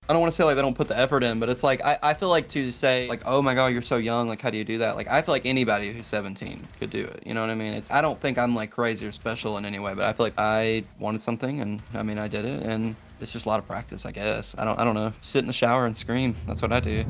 I don't want to say like they don't put the effort in, but it's like I feel like to say like, oh my God, you're so young, like how do you do that? Like I feel like anybody who's 17 could do it. You know what I mean? I don't think I'm like crazy or special in any way, but I feel like I wanted something and I mean I did it, and it's just a lot of practice, I guess. I don't know. Sit in the shower and scream. That's what I do.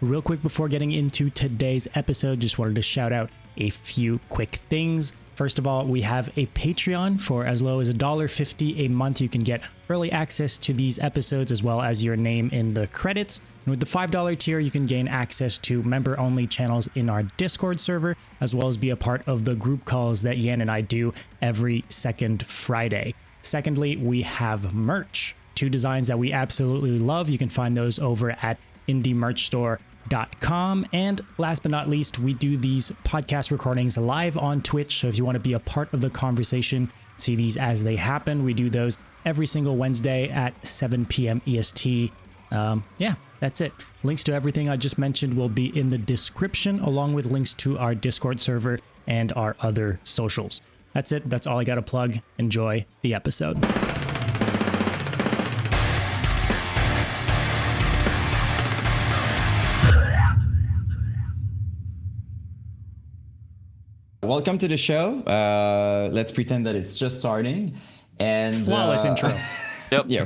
Real quick before getting into today's episode, just wanted to shout out a few quick things. First of all, we have a Patreon. For as low as $1.50 a month, you can get early access to these episodes as well as your name in the credits. And with the $5 tier, you can gain access to member-only channels in our Discord server, as well as be a part of the group calls that Yan and I do every second Friday. Secondly, we have merch. 2 designs that we absolutely love. You can find those over at indiemerchstore.com. And last but not least, we do these podcast recordings live on Twitch. So if you want to be a part of the conversation, see these as they happen. We do those every single Wednesday at 7 p.m. EST. Yeah, that's it. Links to everything I just mentioned will be in the description, along with links to our Discord server and our other socials. That's it. That's all I got to plug. Enjoy the episode. Welcome to the show. Let's pretend that it's just starting. And flawless intro. Yep. Yeah,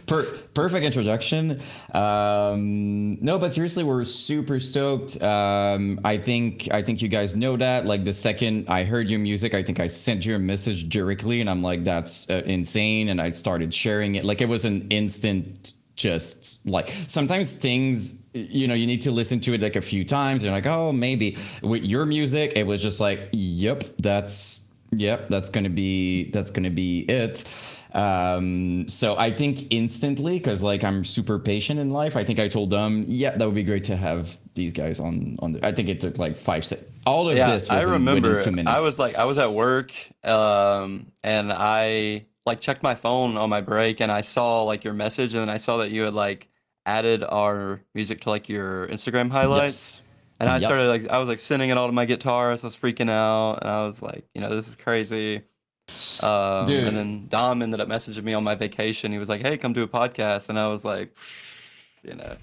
perfect introduction. No, but seriously, we're super stoked. I think you guys know that. Like the second I heard your music, I think I sent you a message directly, and I'm like, that's insane. And I started sharing it. Like it was an instant. Just like sometimes things, you know, you need to listen to it like a few times. You're like, oh, maybe. With your music, it was just like, that's gonna be it. So I think instantly, because like I'm super patient in life, I think I told them, yeah, that would be great to have these guys on I think it took like 5 seconds. All of this was I remember within 2 minutes. I was at work, and I like checked my phone on my break, and I saw like your message, and then I saw that you had like added our music to like your Instagram highlights. Yes. And I started like I was like sending it all to my guitarist. I was freaking out, and I was like, you know, this is crazy. Dude. And then Dom ended up messaging me on my vacation. He was like, hey, come do a podcast, and I was like, you know,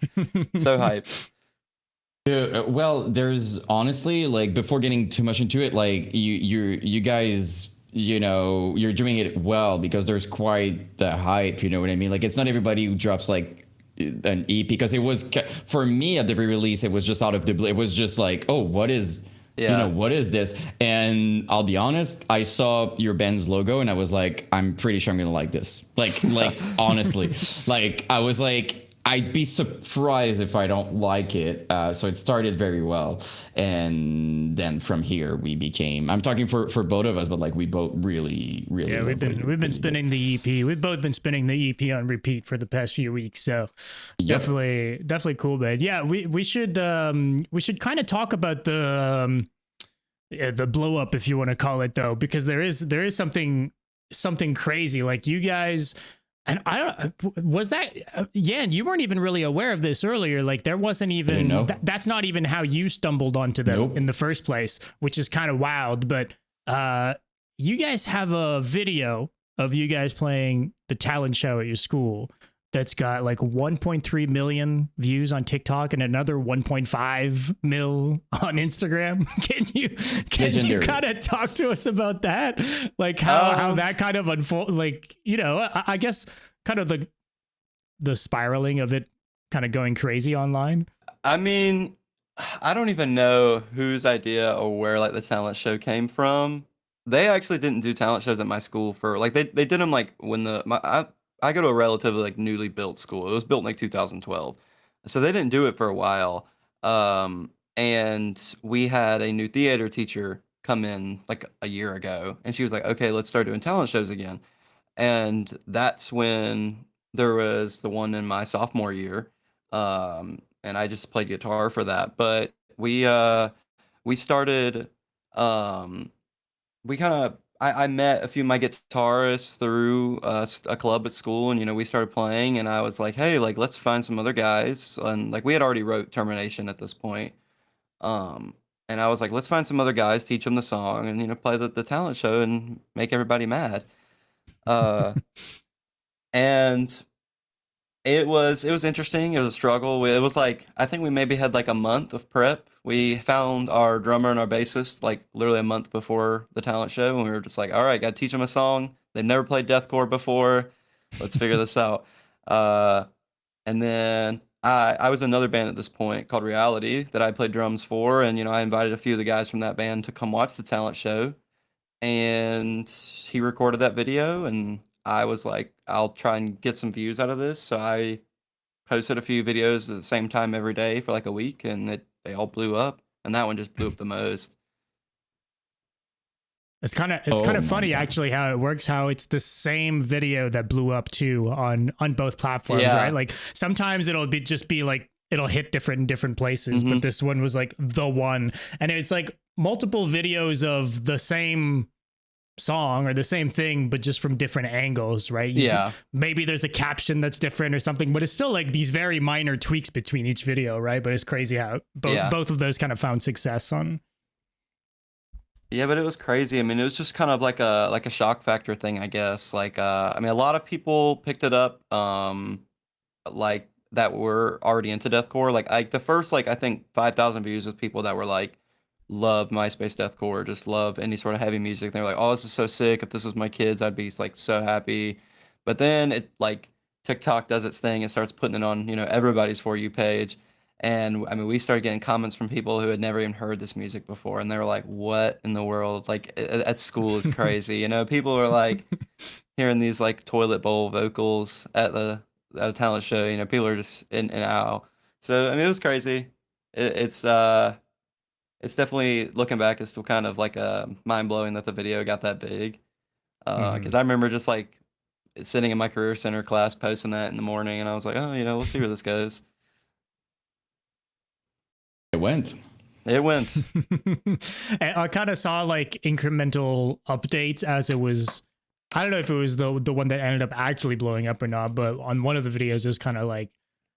so hyped. Well, there's honestly, like, before getting too much into it, like you guys, you know, you're doing it well because there's quite the hype, you know what I mean? Like, it's not everybody who drops like an EP, because it was, for me at the very release, it was just out of the blue. It was just like, oh, what is, you know, what is this? And I'll be honest, I saw your band's logo and I was like, I'm pretty sure I'm gonna like this. Like honestly, like I was like, I'd be surprised if I don't like it. So it started very well. And then from here we became, I'm talking for both of us, but like we both really yeah, we've been spinning the EP. We've both been spinning the EP on repeat for the past few weeks. So definitely cool, man. Yeah, we should kind of talk about the blow up, if you want to call it, though, because there is something crazy. Like you guys. And was that, Yan, you weren't even really aware of this earlier. Like there wasn't even, that's not even how you stumbled onto them in the first place, which is kind of wild. But you guys have a video of you guys playing the talent show at your school that's got like 1.3 million views on TikTok and another 1.5 mil on Instagram. Can you kind of talk to us about that? Like how that kind of unfolds, like, you know, I guess kind of the spiraling of it kind of going crazy online. I mean, I don't even know whose idea or where like the talent show came from. They actually didn't do talent shows at my school for like, they did them like when I go to a relatively like newly built school. It was built in like 2012. So they didn't do it for a while. And we had a new theater teacher come in like a year ago, and she was like, okay, let's start doing talent shows again. And that's when there was the one in my sophomore year. And I just played guitar for that. But we started, we kind of, I met a few of my guitarists through a club at school, and, you know, we started playing, and I was like, hey, like, let's find some other guys. And like, we had already wrote Termination at this point. And I was like, let's find some other guys, teach them the song, and, you know, play the talent show and make everybody mad. And It was interesting. It was a struggle. It was like I think we maybe had like a month of prep. We found our drummer and our bassist like literally a month before the talent show, and we were just like, all right, got to teach them a song. They've never played deathcore before. Let's figure this out. Uh, and then I was in another band at this point called Reality that I played drums for, and I invited a few of the guys from that band to come watch the talent show, and he recorded that video, and I was like, I'll try and get some views out of this. So I posted a few videos at the same time every day for like a week, and they all blew up, and that one just blew up the most. It's kind of Oh my funny God. actually how it works, how it's the same video that blew up too on both platforms, Yeah. right? Like sometimes just be like it'll hit different in different places, Mhm. but this one was like the one, and it's like multiple videos of the same song or the same thing, but just from different angles, right? Yeah. Maybe there's a caption that's different or something, but it's still like these very minor tweaks between each video, right? But it's crazy how Yeah. both of those kind of found success on. Yeah, but it was crazy. I mean, it was just kind of like a shock factor thing, I guess. Like, I mean, a lot of people picked it up, like that were already into deathcore. Like the first, like I think 5,000 views was people that were like, love MySpace deathcore, just love any sort of heavy music. They're like, oh, this is so sick. If this was my kids, I'd be like so happy. But then it like TikTok does its thing and starts putting it on, everybody's For You page. And I mean, we started getting comments from people who had never even heard this music before, and they were like, "What in the world? Like at school is crazy." People are like hearing these like toilet bowl vocals at a talent show. People are just in and out. So I mean, it was crazy. It's definitely looking back, it's still kind of like mind blowing that the video got that big. Because I remember just like sitting in my career center class posting that in the morning, and I was like, oh, we'll see where this goes. It went. It went. And I kind of saw like incremental updates as it was. I don't know if it was the one that ended up actually blowing up or not, but on one of the videos, it was kind of like,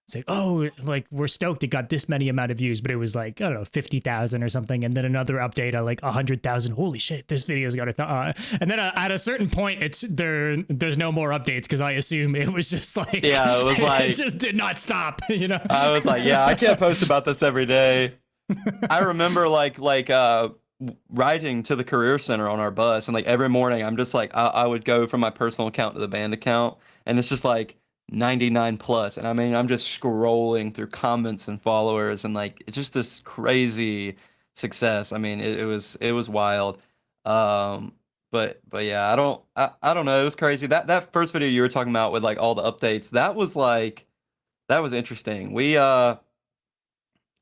it's like, oh, like we're stoked it got this many amount of views, but it was like, I don't know, 50,000 or something. And then another update at like 100,000. Holy shit, this video's got and then at a certain point, there's no more updates because I assume it was just like, Yeah, it was like, it just did not stop, I was like, yeah, I can't post about this every day. I remember like riding to the career center on our bus, and like every morning I'm just like, I would go from my personal account to the band account, and it's just like 99 plus, and I mean I'm just scrolling through comments and followers, and like it's just this crazy success. I mean it was wild. But yeah, I don't know, it was crazy. That first video you were talking about with like all the updates, that was interesting.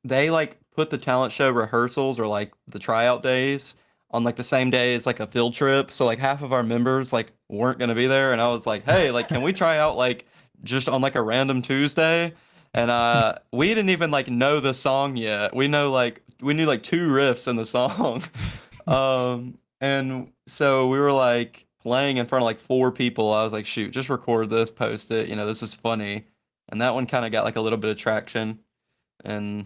They like put the talent show rehearsals or like the tryout days on like the same day as like a field trip. So like half of our members like weren't gonna be there, and I was like, hey, like can we try out like just on like a random Tuesday? And we didn't even like know the song yet. We knew like two riffs in the song. And so we were like playing in front of like four people. I was like, shoot, just record this, post it. This is funny. And that one kind of got like a little bit of traction. And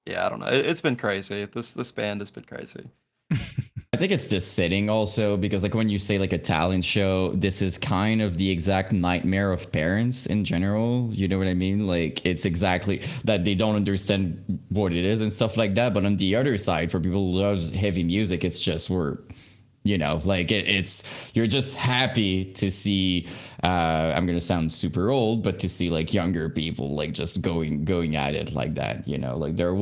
yeah, I don't know. It's been crazy. This band has been crazy. I think it's just setting also, because like when you say like a talent show, this is kind of the exact nightmare of parents in general. You know what I mean? Like it's exactly that, they don't understand what it is and stuff like that. But on the other side, for people who love heavy music, it's just like it's you're just happy to see. I'm gonna sound super old, but to see like younger people like just going at it like that. Like there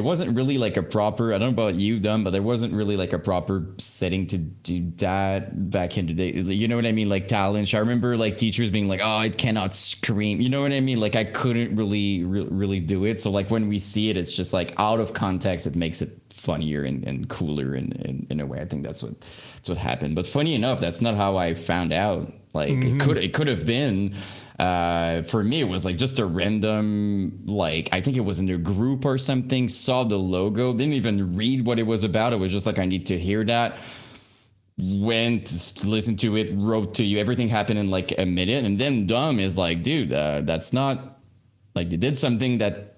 wasn't really like a proper, I don't know about you, Dom, but there wasn't really like a proper setting to do that back in the day. You know what I mean? Like talent. I remember like teachers being like, oh, I cannot scream. You know what I mean? Like I couldn't really do it. So like when we see it, it's just like out of context, it makes it funnier and cooler in a way. I think that's what happened. But funny enough, that's not how I found out. Like it could have been. For me, it was like just a random, like, I think it was in a group or something, saw the logo, didn't even read what it was about. It was just like, I need to hear that. Went, listened to it, wrote to you. Everything happened in like a minute. And then Dom is like, dude, that's not, like, they did something that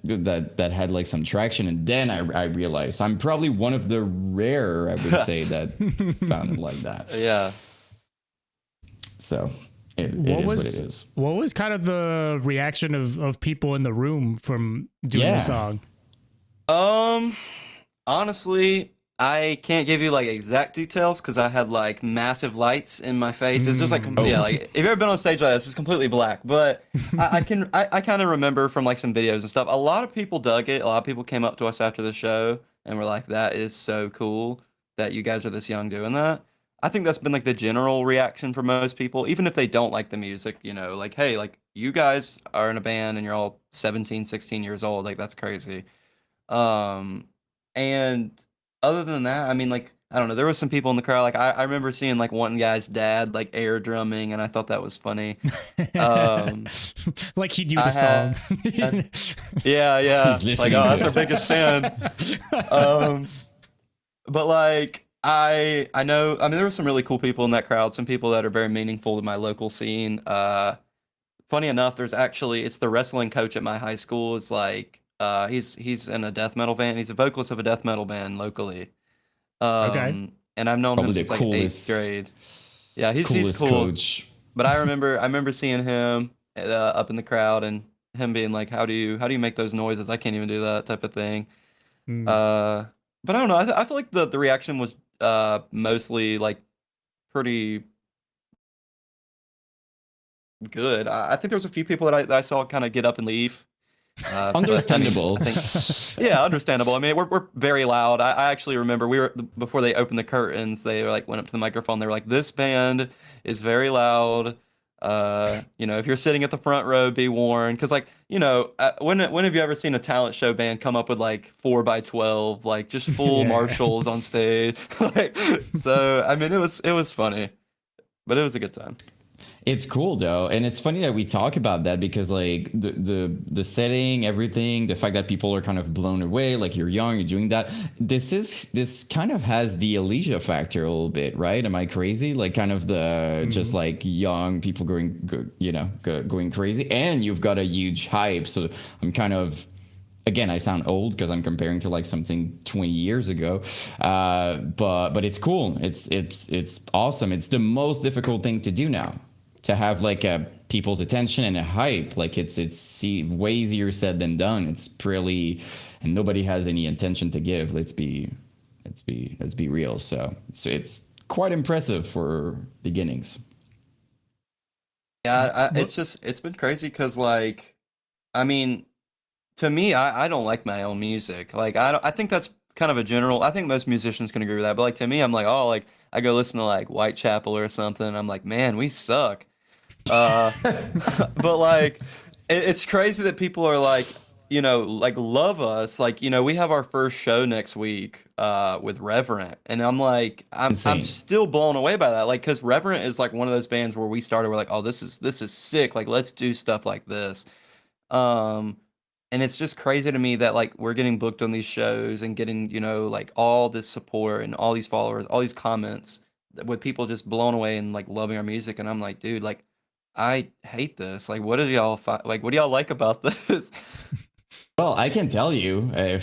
had like some traction. And then I realized I'm probably one of the rare, I would say, that found it like that. Yeah. So it is what it is. What was kind of the reaction of people in the room from doing the song? Honestly, I can't give you like exact details because I had like massive lights in my face. It's just like like if you've ever been on stage like this, it's completely black. But I kind of remember from like some videos and stuff. A lot of people dug it. A lot of people came up to us after the show and were like, "That is so cool that you guys are this young doing that." I think that's been like the general reaction for most people, even if they don't like the music. You know, like, hey, like you guys are in a band and you're all 17, 16 years old. Like that's crazy. And other than that, I mean, like, I don't know, there was some people in the crowd, like, I remember seeing, like, one guy's dad, like, air drumming, and I thought that was funny. Like he knew the song. Yeah. Like, oh, that's our biggest fan. But, like, I know, I mean, there were some really cool people in that crowd, some people that are very meaningful to my local scene. Funny enough, it's the wrestling coach at my high school. It's like, he's in a death metal band. He's a vocalist of a death metal band locally. And I've known him since like 8th grade. Yeah, he's cool. Coach. But I remember seeing him up in the crowd and him being like, "How do you make those noises? I can't even do that," type of thing. But I don't know. I feel like the reaction was mostly like pretty good. I think there was a few people that I saw kind of get up and leave. Understandable. Yeah, understandable. I mean, we're very loud. I actually remember before they opened the curtains, they like went up to the microphone. They were like, "This band is very loud. You know, if you're sitting at the front row, be warned." Because like, you know, when have you ever seen a talent show band come up with like 4x12, like just full Marshalls on stage? Like, so I mean, it was funny, but it was a good time. It's cool though, and it's funny that we talk about that because like the setting, everything, the fact that people are kind of blown away, like you're young, you're doing that. This kind of has the Alicia factor a little bit, right? Am I crazy? Like kind of the just like young people going crazy, and you've got a huge hype. So I'm kind of, again, I sound old because I'm comparing to like something 20 years ago, but it's cool. It's awesome. It's the most difficult thing to do now. To have like people's attention and a hype, like it's way easier said than done. It's really, and nobody has any intention to give. Let's be real. So it's quite impressive for beginnings. Yeah, it's been crazy because like, I mean, to me, I don't like my own music. Like I think that's kind of a general. I think most musicians can agree with that. But like to me, I'm like, oh, like I go listen to like Whitechapel or something. And I'm like, man, we suck. But like it's crazy that people are like, you know, like love us. Like, you know, we have our first show next week with Reverent, and I'm like, I'm still blown away by that. Like, because Reverent is like one of those bands where we started, we're like, oh, this is sick. Like, let's do stuff like this. And it's just crazy to me that like we're getting booked on these shows and getting, you know, like all this support and all these followers, all these comments with people just blown away and like loving our music. And I'm like, dude, like I hate this. Like, what do y'all what do y'all like about this? Well, I can tell you we're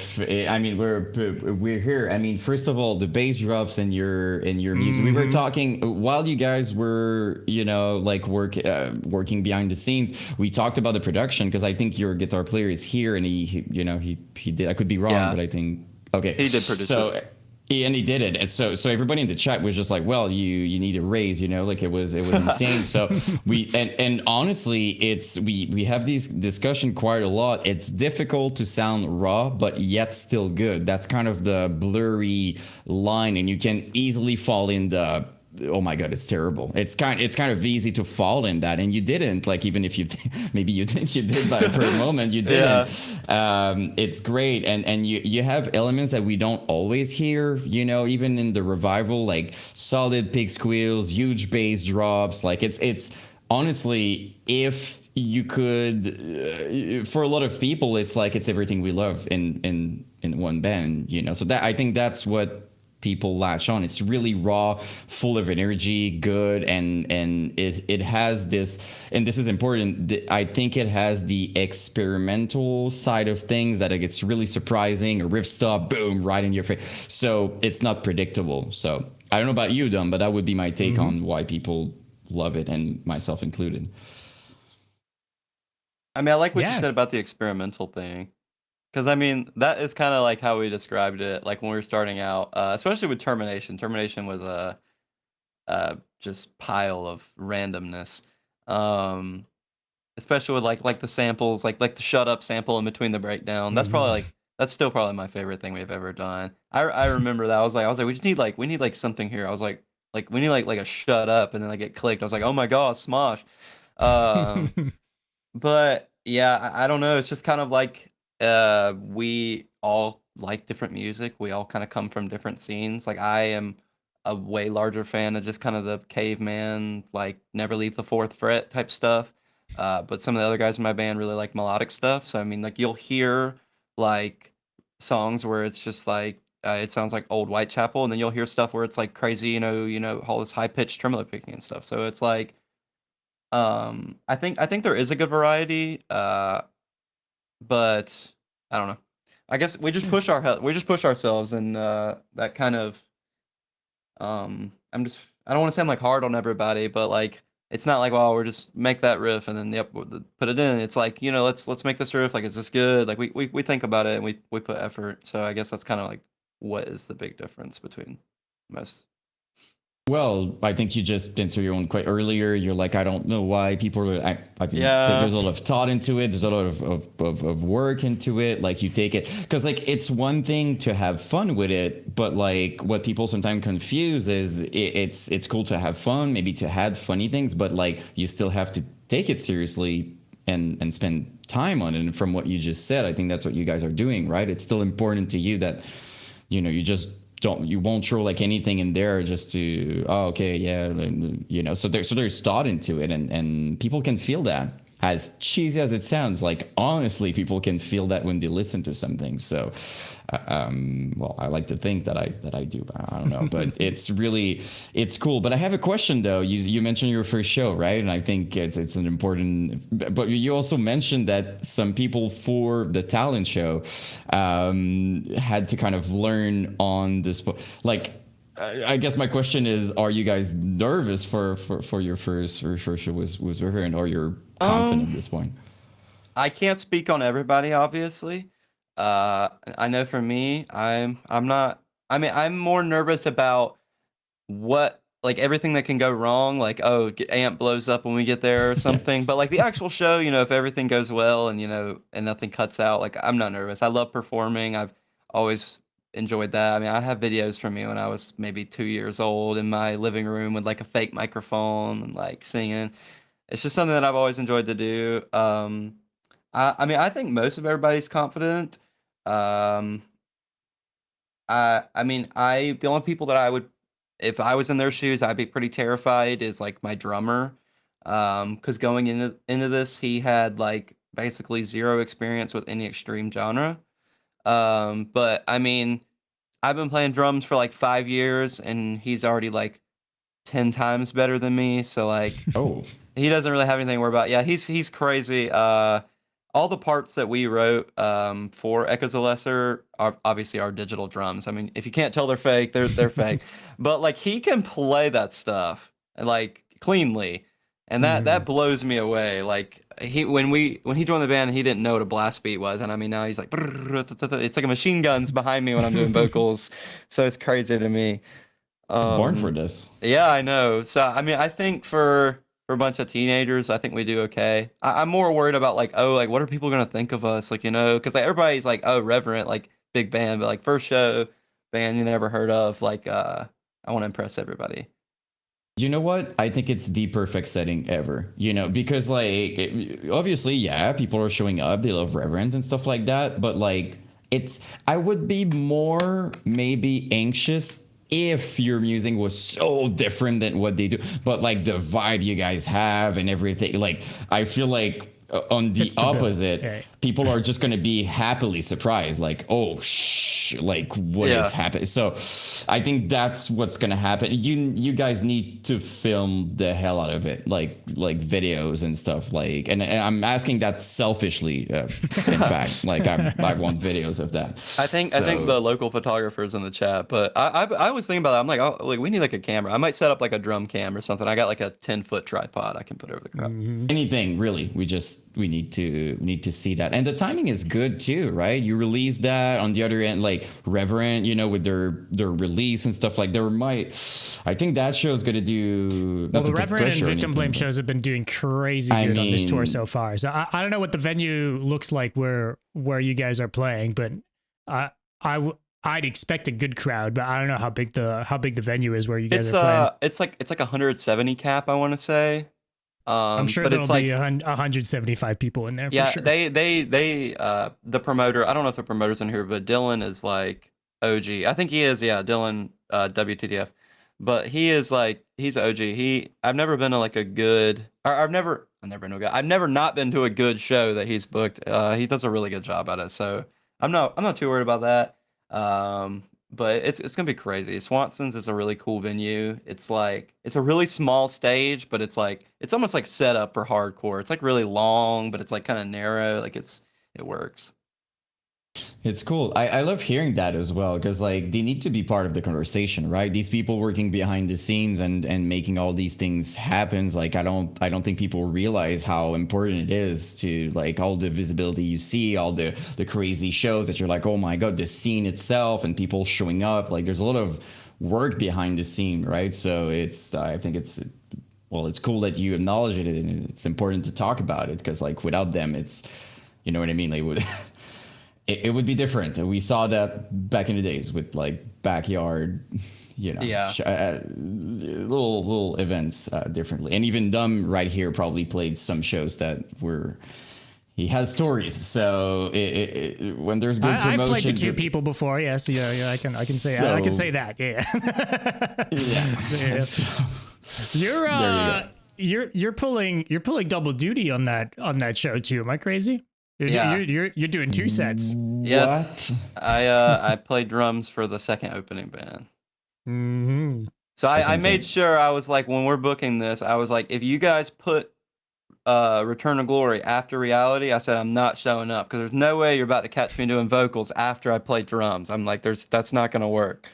here. I mean, first of all, the bass drops in your music. We were talking while you guys were, you know, like working behind the scenes. We talked about the production because I think your guitar player is here and he did. I could be wrong, but I think he did produce it. And he did it. And so everybody in the chat was just like, well, you need a raise, you know, like it was insane. So and honestly, we have these discussion quite a lot. It's difficult to sound raw, but yet still good. That's kind of the blurry line, and you can easily fall in the, oh my god, it's terrible. It's kind of easy to fall in that, and you didn't. Like, even if you maybe you think you did, but for a moment you didn't. It's great, and you have elements that we don't always hear, you know, even in the revival, like solid pig squeals, huge bass drops. Like it's honestly, if you could, for a lot of people, it's like it's everything we love in one band, you know. So that, I think that's what people latch on. It's really raw, full of energy, good, and it has this, and this is important, I think it has the experimental side of things that it gets really surprising, a riff stop, boom, right in your face. So it's not predictable. So I don't know about you, Dom, but that would be my take on why people love it, and myself included. I mean, I like what you Yeah. said about the experimental thing. Because, I mean, that is kind of like how we described it, like when we were starting out, especially with Termination. Termination was a just pile of randomness. Um, Especially with like the samples, like the shut up sample in between the breakdown. That's probably like that's still probably my favorite thing we've ever done. I remember that. I was like we need like something here. I was like we need like a shut up, and then like it clicked. I was like, oh my god, Smosh. Um, but yeah, I don't know. It's just kind of like we all like different music. We all kind of come from different scenes. Like I am a way larger fan of just kind of the caveman, like never leave the fourth fret type stuff. But some of the other guys in my band really like melodic stuff. So I mean, like you'll hear like songs where it's just like it sounds like old Whitechapel, and then you'll hear stuff where it's like crazy, all this high pitched tremolo picking and stuff. So it's like I think there is a good variety, but I don't know. I guess we just push ourselves, and that kind of I don't want to sound like hard on everybody, but like it's not like, well, we're just make that riff and then yep, put it in. It's like, let's make this riff. Like, is this good? Like we think about it, and we put effort. So I guess that's kind of like what is the big difference between most. Well, I think you just answered your own quite earlier. You're like, I don't know why people are. I mean, Yeah. there's a lot of thought into it. There's a lot of work into it. Like you take it because like it's one thing to have fun with it, but like what people sometimes confuse is it's cool to have fun, maybe to add funny things, but like you still have to take it seriously and spend time on it. And from what you just said, I think that's what you guys are doing, right? It's still important to you that you just you won't throw like anything in there just to okay, yeah, so there's thought into it, and people can feel that. As cheesy as it sounds, like honestly people can feel that when they listen to something. So well, I like to think that I do, but I don't know. But it's cool. But I have a question though. You mentioned your first show, right? And I think it's an important, but you also mentioned that some people for the talent show had to kind of learn on this, like I guess my question is, are you guys nervous for your first show was Reverend, or you're confident at this point? I can't speak on everybody, obviously. I know for me, I'm not. I mean, I'm more nervous about what like everything that can go wrong, like amp blows up when we get there or something. But like the actual show, if everything goes well and and nothing cuts out, like I'm not nervous. I love performing. I've always enjoyed that. I mean, I have videos from me when I was maybe 2 years old in my living room with like a fake microphone and like singing. It's just something that I've always enjoyed to do. I mean, I think most of everybody's confident. Um, I mean, the only people that I would, if I was in their shoes, I'd be pretty terrified is like my drummer. Because going into this, he had like basically zero experience with any extreme genre. But I mean, I've been playing drums for like 5 years, and he's already like 10 times better than me. So like, Oh, he doesn't really have anything to worry about. Yeah, he's crazy. All the parts that we wrote for Echoes of Lesser are obviously our digital drums. I mean, if you can't tell they're fake, they're fake. But like he can play that stuff like cleanly, and that blows me away. Like when he joined the band, he didn't know what a blast beat was, and I mean now he's like it's like a machine guns behind me when I'm doing vocals. So it's crazy to me. I was born for this. Yeah, I know. So I mean, I think for a bunch of teenagers, I think we do okay. I'm more worried about like, what are people gonna think of us? Like, because like everybody's like, oh, Reverent, like big band, but like first show band you never heard of. Like, I want to impress everybody. You know what? I think it's the perfect setting ever. Because like obviously, yeah, people are showing up. They love Reverend and stuff like that. But like, I would be more maybe anxious if your music was so different than what they do, but like the vibe you guys have and everything, like I feel like on the Fits the bill. opposite, Yeah. people are just going to be happily surprised, like, oh, like what is happening? So I think that's what's going to happen. You guys need to film the hell out of it, like videos and stuff, like, and I'm asking that selfishly, in fact, like I want videos of that. I think the local photographers in the chat, but I was thinking about that. I'm like, oh, like we need like a camera. I might set up like a drum cam or something. I got like a 10-foot tripod I can put over the crowd. Anything really. We need to see that, and the timing is good too, right? You release that on the other end, like Reverend, with their release and stuff, like I think that show is gonna do. Well, the Reverend and Victim Blame shows have been doing crazy good on this tour so far. So I don't know what the venue looks like where you guys are playing, but I'd expect a good crowd, but I don't know how big the venue is where you guys are playing. It's like 170 cap, I want to say. I'm sure but there'll it's like, be 175 people in there. Yeah, for sure. they the promoter. I don't know if the promoter's in here, but Dylan is like OG. I think he is. Yeah, Dylan WTDF. But he is like he's OG. I've never been to like a good. Or I've never not been to a good show that he's booked. He does a really good job at it. So I'm not too worried about that. But it's gonna be crazy. Swanson's is a really cool venue. It's a really small stage, but it's almost like set up for hardcore. It's like really long, but it's like kind of narrow. Like it works. It's cool. I love hearing that as well, because like they need to be part of the conversation, right? These people working behind the scenes and making all these things happen. Like I don't think people realize how important it is to like all the visibility you see, all the crazy shows that you're like, oh my god, the scene itself and people showing up. Like there's a lot of work behind the scene, right? So I think it's cool that you acknowledge it, and it's important to talk about it, because like without them, it's, you know what I mean? Like it would be different. We saw that back in the days with like backyard, little events differently. And even Dumb right here probably played some shows that he has stories. So when there's good promotion, I've played to two people before. Yes, I can say I can say that. Yeah. Yeah. You're pulling double duty on that show too. Am I crazy? You're doing two sets. Yes, what? I played drums for the second opening band. Mm-hmm. So I made sure, I was like, when we're booking this, I was like, if you guys put Return to Glory after Reality, I said I'm not showing up, because there's no way you're about to catch me doing vocals after I play drums. I'm like, that's not gonna work.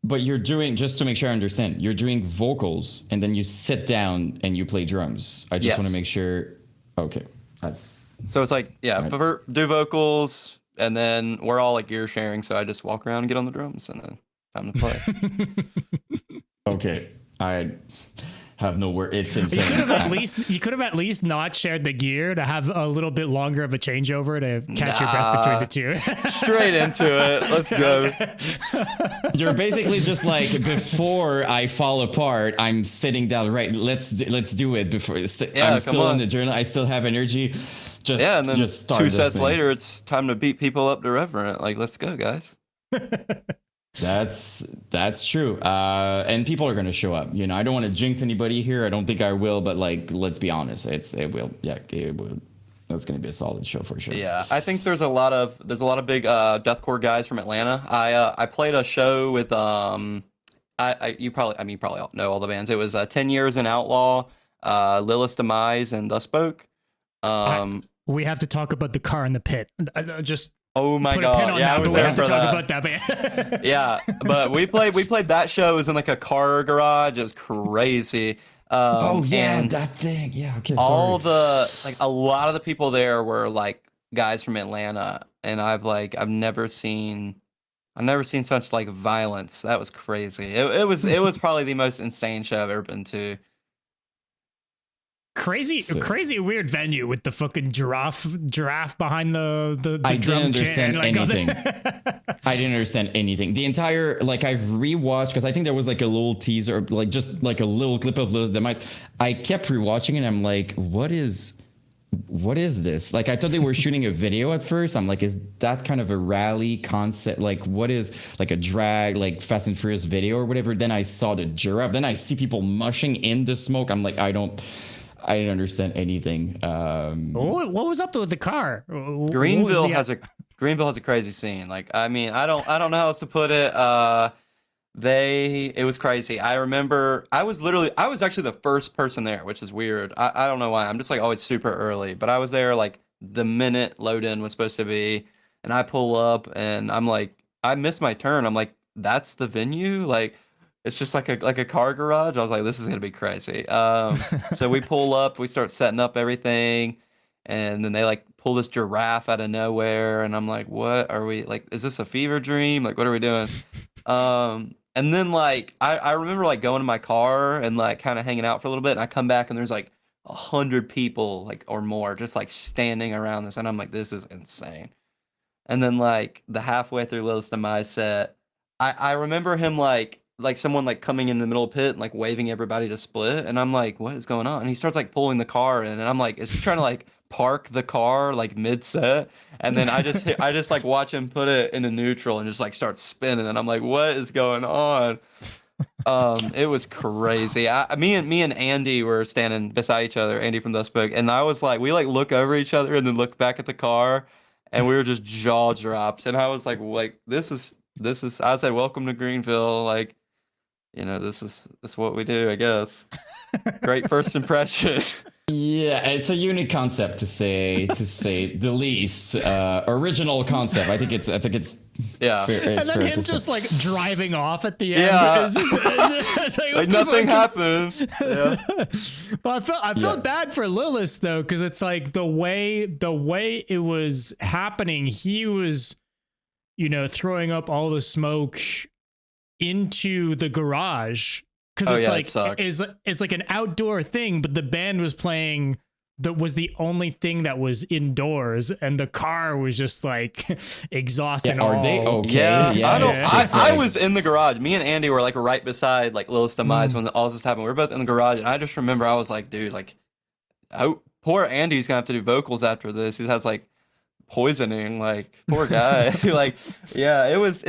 But you're doing, just to make sure I understand, you're doing vocals and then you sit down and you play drums. I just want to make sure. Okay, so it's like, right. Do vocals, and then we're all like gear sharing. So I just walk around and get on the drums, and then time to play. Okay, I have no word. It's insane. You could have at least not shared the gear to have a little bit longer of a changeover to catch your breath between the two. Straight into it. Let's go. Okay. You're basically just like, before I fall apart, I'm sitting down. Right. Let's do it. Before I'm still in the journal. I still have energy. And then just start 2 sets later, it's time to beat people up to Reverend. Like, let's go, guys. That's true. And people are going to show up. I don't want to jinx anybody here. I don't think I will, but like, let's be honest. It will. Yeah, it will. That's going to be a solid show for sure. Yeah, I think there's a lot of big deathcore guys from Atlanta. I played a show with you probably all know all the bands. It was 10 Years in Outlaw, Lilith's Demise, and Thus Spoke. We have to talk about the car in the pit. Oh my god! Yeah, I was there for that. About that, man. Yeah, but we played that show. It was in like a car garage. It was crazy. That thing. Yeah, okay. A lot of the people there were like guys from Atlanta, and I've never seen such like violence. That was crazy. It was probably the most insane show I've ever been to. Crazy weird venue with the fucking giraffe behind the I drum didn't understand anything. I didn't understand anything. The entire, like, I've rewatched, because I think there was like a little teaser, like just like a little clip of Lilith Demise. I kept rewatching it and I'm like, what is what is this? Like, I thought they were shooting a video at first. I'm like, is that kind of a rally concept? Like, what is like a drag, like Fast and Furious video or whatever? Then I saw the giraffe. Then I see people mushing in the smoke. I'm like, I didn't understand anything. What was up with the car? Greenville has a crazy scene. Like, I mean, I don't know how else to put it. It was crazy. I remember I was actually the first person there, which is weird. I don't know why. I'm just like always super early, but I was there like the minute load in was supposed to be, and I pull up and I'm like, I missed my turn. I'm like, that's the venue? Like, it's just like a car garage. I was like, this is gonna be crazy. So we pull up, we start setting up everything, and then they like pull this giraffe out of nowhere, and I'm like, what are we like? Is this a fever dream? Like, what are we doing? And then like I remember like going to my car and like kind of hanging out for a little bit, and I come back and there's like 100 people like or more just like standing around this, and I'm like, this is insane. And then like the halfway through Lilith Demise set, I remember him like someone like coming in the middle of the pit and like waving everybody to split, and I'm like, what is going on? And he starts like pulling the car in, and I'm like, is he trying to like park the car like mid set? And then I just like watch him put it into neutral and just like start spinning, and I'm like, what is going on? It was crazy. Me and Andy were standing beside each other, Andy from Dustbook, and I was like, we like look over each other and then look back at the car, and we were just jaw dropped, and I was like this is I said, welcome to Greenville, like, you know, this is what we do, I guess. Great first impression. Yeah, it's a unique concept to say the least. Original concept. I think it's yeah. Fair, and then him just like driving off at the end. Yeah. It's like nothing happened. Yeah. But I felt bad for Lilith though, because it's like the way it was happening, he was, you know, throwing up all the smoke into the garage. Because it's like an outdoor thing, but the band was playing. That was the only thing that was indoors, and the car was just like exhaust and all. Are they okay? Yeah, I was in the garage. Me and Andy were like right beside like Lilith Demise when all this happened. We were both in the garage, and I just remember I was like, dude, like, poor Andy's gonna have to do vocals after this. He has like poisoning, like poor guy. Like, yeah, it was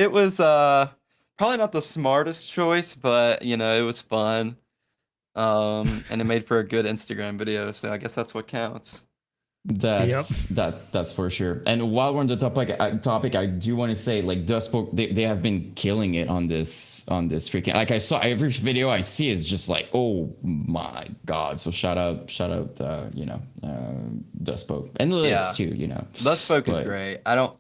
probably not the smartest choice, but you know, it was fun. And it made for a good Instagram video, so I guess that's what counts. That's for sure. And while we're on the topic, I do want to say, like, Dustbook, they have been killing it on this freaking, like, I saw every video I see is just like, oh my god. So shout out Dustbook and Liz too, you know. Dustbook is great. I don't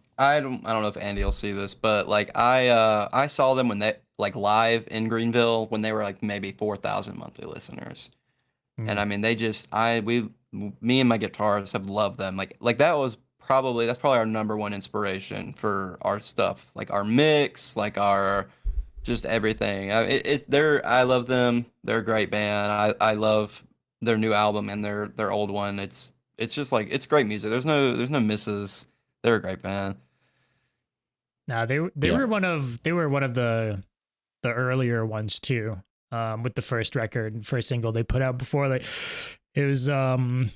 know if Andy will see this, but like I saw them when they like live in Greenville when they were like maybe 4,000 monthly listeners. And I mean, me and my guitarists have loved them. Like that's probably our number one inspiration for our stuff, like our mix, like our just everything. I love them. They're a great band. I love their new album and their old one. It's just like, it's great music. There's no misses. They're a great band. Nah, they were one of the earlier ones too. With the first single they put out before, like, it was you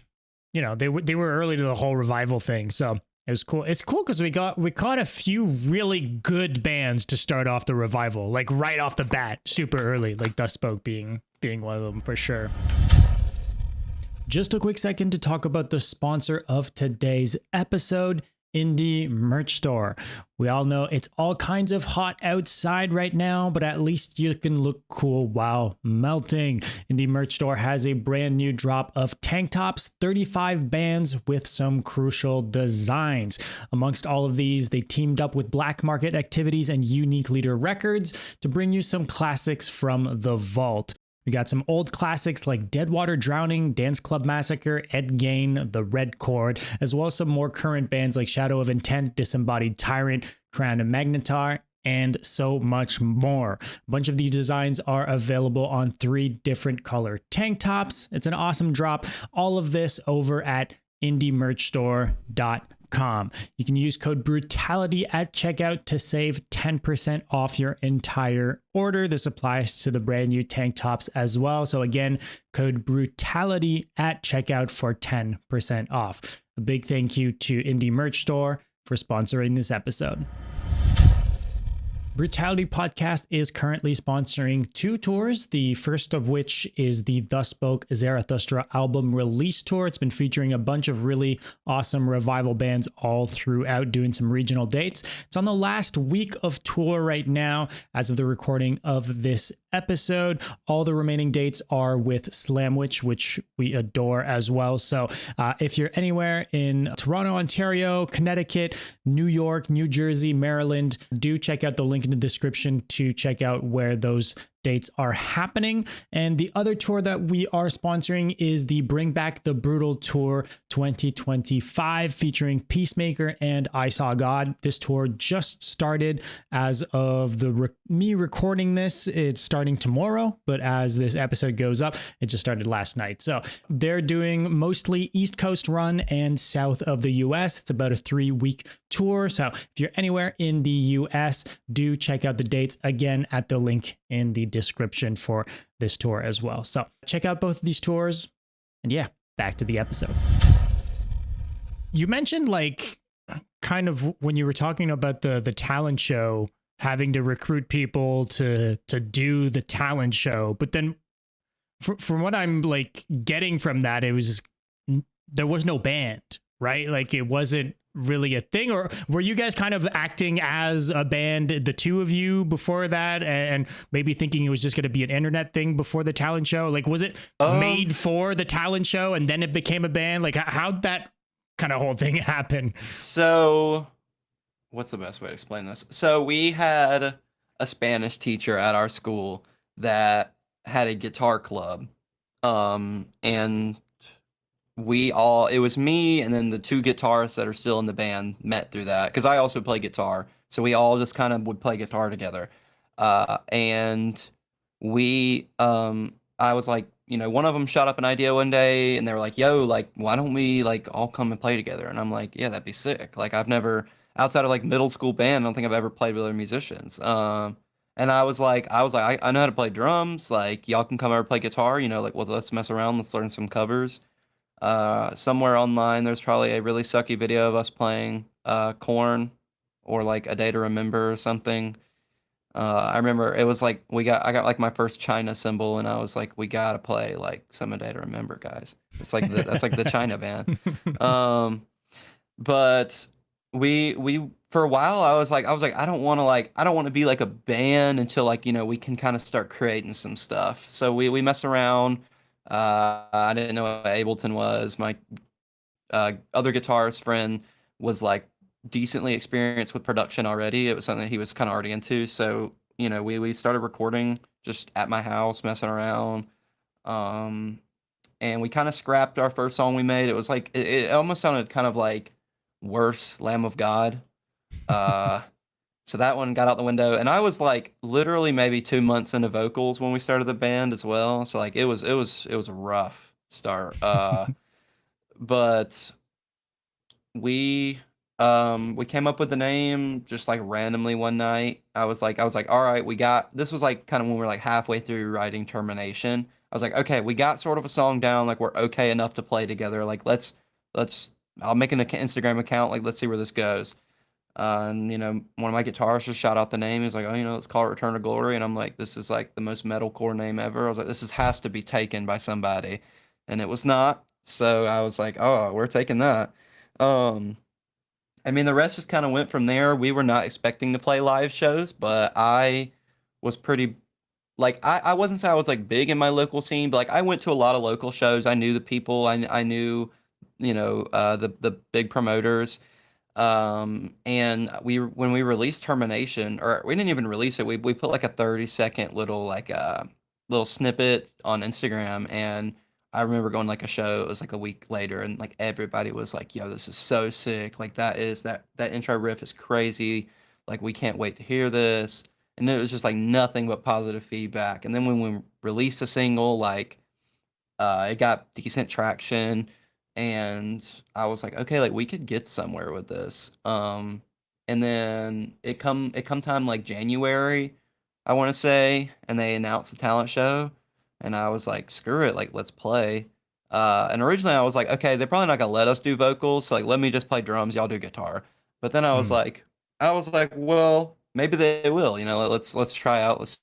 know, they were early to the whole revival thing, so it was cool. It's cool because we caught a few really good bands to start off the revival, like right off the bat, super early, like Dustbook being one of them for sure. Just a quick second to talk about the sponsor of today's episode, Indie Merch Store. We all know it's all kinds of hot outside right now, but at least you can look cool while melting. Indie Merch Store has a brand new drop of tank tops, 35 bands with some crucial designs. Amongst all of these, they teamed up with Black Market Activities and Unique Leader Records to bring you some classics from the vault. We got some old classics like Deadwater Drowning, Dance Club Massacre, Ed Gain, The Red Chord, as well as some more current bands like Shadow of Intent, Disembodied Tyrant, Crown and Magnetar, and so much more. A bunch of these designs are available on 3 different color tank tops. It's an awesome drop. All of this over at indiemerchstore.com. com. You can use code Brutality at checkout to save 10% off your entire order. This applies to the brand new tank tops as well. So again, code Brutality at checkout for 10% off. A big thank you to Indie Merch Store for sponsoring this episode. Brutality Podcast is currently sponsoring 2 tours, the first of which is the Thus Spoke Zarathustra album release tour. It's been featuring a bunch of really awesome revival bands all throughout, doing some regional dates. It's on the last week of tour right now as of the recording of this episode. All the remaining dates are with Slamwich, which we adore as well. So if you're anywhere in Toronto, Ontario, Connecticut, New York, New Jersey, Maryland, do check out the link in the description to check out where those dates are happening. And the other tour that we are sponsoring is the Bring Back the Brutal Tour 2025, featuring Peacemaker and I Saw God. This tour just started as of me recording this. It's starting tomorrow, but as this episode goes up, it just started last night. So they're doing mostly East Coast run and south of the US. It's about a 3-week tour. So if you're anywhere in the US, do check out the dates again at the link in the description for this tour as well. So check out both of these tours, and yeah, back to the episode. You mentioned, like, kind of when you were talking about the talent show, having to recruit people to do the talent show, but then from what I'm like getting from that, there was no band, right? Like, it wasn't really a thing, or were you guys kind of acting as a band, the two of you, before that, and maybe thinking it was just going to be an internet thing before the talent show? Like, was it made for the talent show and then it became a band? Like, how'd that kind of whole thing happen? So what's the best way to explain this? So we had a Spanish teacher at our school that had a guitar club, and it was me and then the 2 guitarists that are still in the band met through that, because I also play guitar. So we all just kind of would play guitar together. And I was like, one of them shot up an idea one day and they were like, yo, like, why don't we like all come and play together? And I'm like, yeah, that'd be sick. Like, I've never, outside of like middle school band, I don't think I've ever played with other musicians. And I was like, I know how to play drums. Like, y'all can come over play guitar, like, well, let's mess around. Let's learn some covers. Somewhere online there's probably a really sucky video of us playing Korn or like A Day to Remember or something. I remember it was like I got like my first China cymbal and I was like, we gotta play like some A Day to Remember, guys. It's like that's like the China band. But we for a while I was like I don't want to be like a band until like we can kind of start creating some stuff. So we messed around. I didn't know what Ableton was. My other guitarist friend was like decently experienced with production already. It was something that he was kind of already into. So, we started recording just at my house, messing around. And we kind of scrapped our first song we made. It was like, it almost sounded kind of like worse Lamb of God. So that one got out the window, and I was like literally maybe 2 months into vocals when we started the band as well. So like it was a rough start. But we came up with the name just like randomly one night. I was like, all right, this was like kind of when we were like halfway through writing Termination. I was like, okay, we got sort of a song down, like we're okay enough to play together. Like let's I'll make an Instagram account, like let's see where this goes. And one of my guitarists just shot out the name. He's like, oh, let's call it Return to Glory. And I'm like, this is like the most metalcore name ever. I was like, has to be taken by somebody, and it was not. So I was like, oh, we're taking that. I mean, the rest just kind of went from there. We were not expecting to play live shows, but I was pretty, like, I wasn't saying I was like big in my local scene, but like I went to a lot of local shows. I knew the people. I knew, the big promoters. And when we released Termination, or we didn't even release it, we put like a 30-second little little snippet on Instagram, and I remember going like a show. It was like a week later, and like everybody was like, "Yo, this is so sick! Like that intro riff is crazy! Like we can't wait to hear this." And it was just like nothing but positive feedback. And then when we released a single, like it got decent traction. and I was like, okay, like we could get somewhere with this. And then it come time like January, I want to say, and they announced the talent show, and I was like, screw it, like let's play. And originally I was like, okay, they're probably not gonna let us do vocals, so like let me just play drums, y'all do guitar. But then Mm. I was like, well, maybe they will, let's try out, let's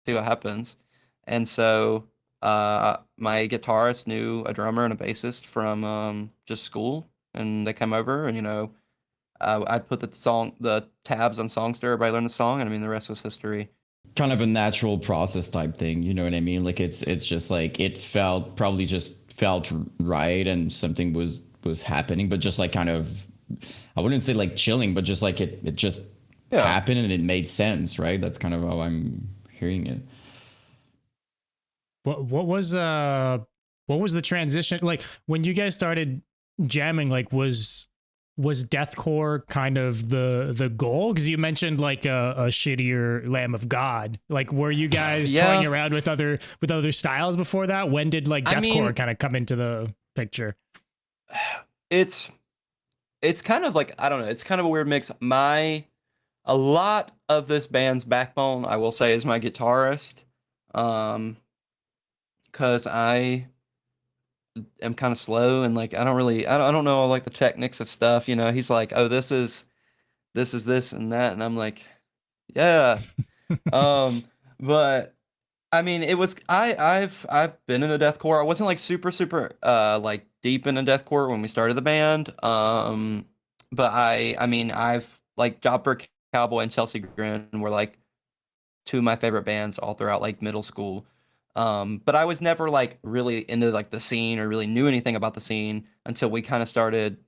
see what happens. And so my guitarist knew a drummer and a bassist from just school, and they came over, and I'd put the tabs on Songster, everybody learned the song, and I mean the rest was history. Kind of a natural process type thing, you know what I mean? Like it's just like it felt right, and something was happening, but just like kind of, I wouldn't say like chilling, but just like it just Yeah. happened and it made sense, right? That's kind of how I'm hearing it. What was the transition like when you guys started jamming? Like was deathcore kind of the goal? Because you mentioned like a shittier Lamb of God. Like were you guys toying Yeah. around with other styles before that? When did like I deathcore mean, kind of come into the picture? it's it's kind of like, I don't know, it's kind of a weird mix. A lot of this band's backbone, I will say, is my guitarist. Um, because I am kind of slow, and like I don't know like the techniques of stuff. He's like, oh, this and that, and I'm like, yeah. Um, but I mean, it was I've been in the deathcore. I wasn't like super like deep into deathcore when we started the band. But I mean, I've like Job for a Cowboy and Chelsea Grin were like two of my favorite bands all throughout like middle school. But I was never like really into like the scene or really knew anything about the scene until we kind of started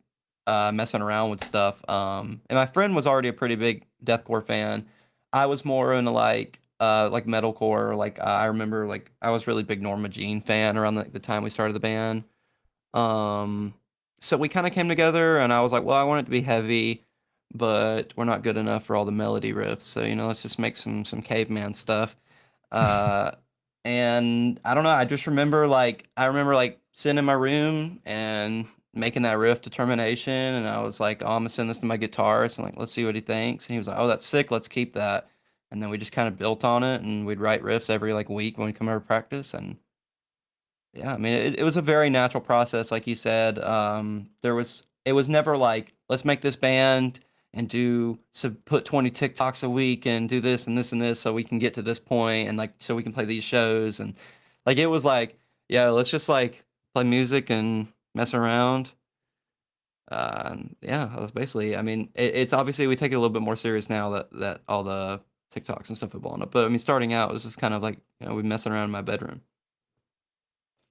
messing around with stuff. And my friend was already a pretty big deathcore fan. I was more into like metalcore. I remember like I was really big Norma Jean fan around the time we started the band. Um, so we kind of came together, and I was like, well, I want it to be heavy, but we're not good enough for all the melody riffs. So let's just make some caveman stuff. Uh, and I don't know. I remember like sitting in my room and making that riff to Termination, and I was like, oh, I'm gonna send this to my guitarist and like let's see what he thinks. And he was like, oh, that's sick. Let's keep that. And then we just kind of built on it, and we'd write riffs every like week when we come over to practice. And yeah, I mean, it was a very natural process, like you said. It was never like, let's make this band and put 20 TikToks a week and do this and this and this so we can get to this point and like so we can play these shows. And like it was like, yeah, let's just like play music and mess around. Yeah, that was basically. I mean, it's obviously we take it a little bit more serious now that all the TikToks and stuff have blown up. But I mean, starting out it was just kind of like we messing around in my bedroom.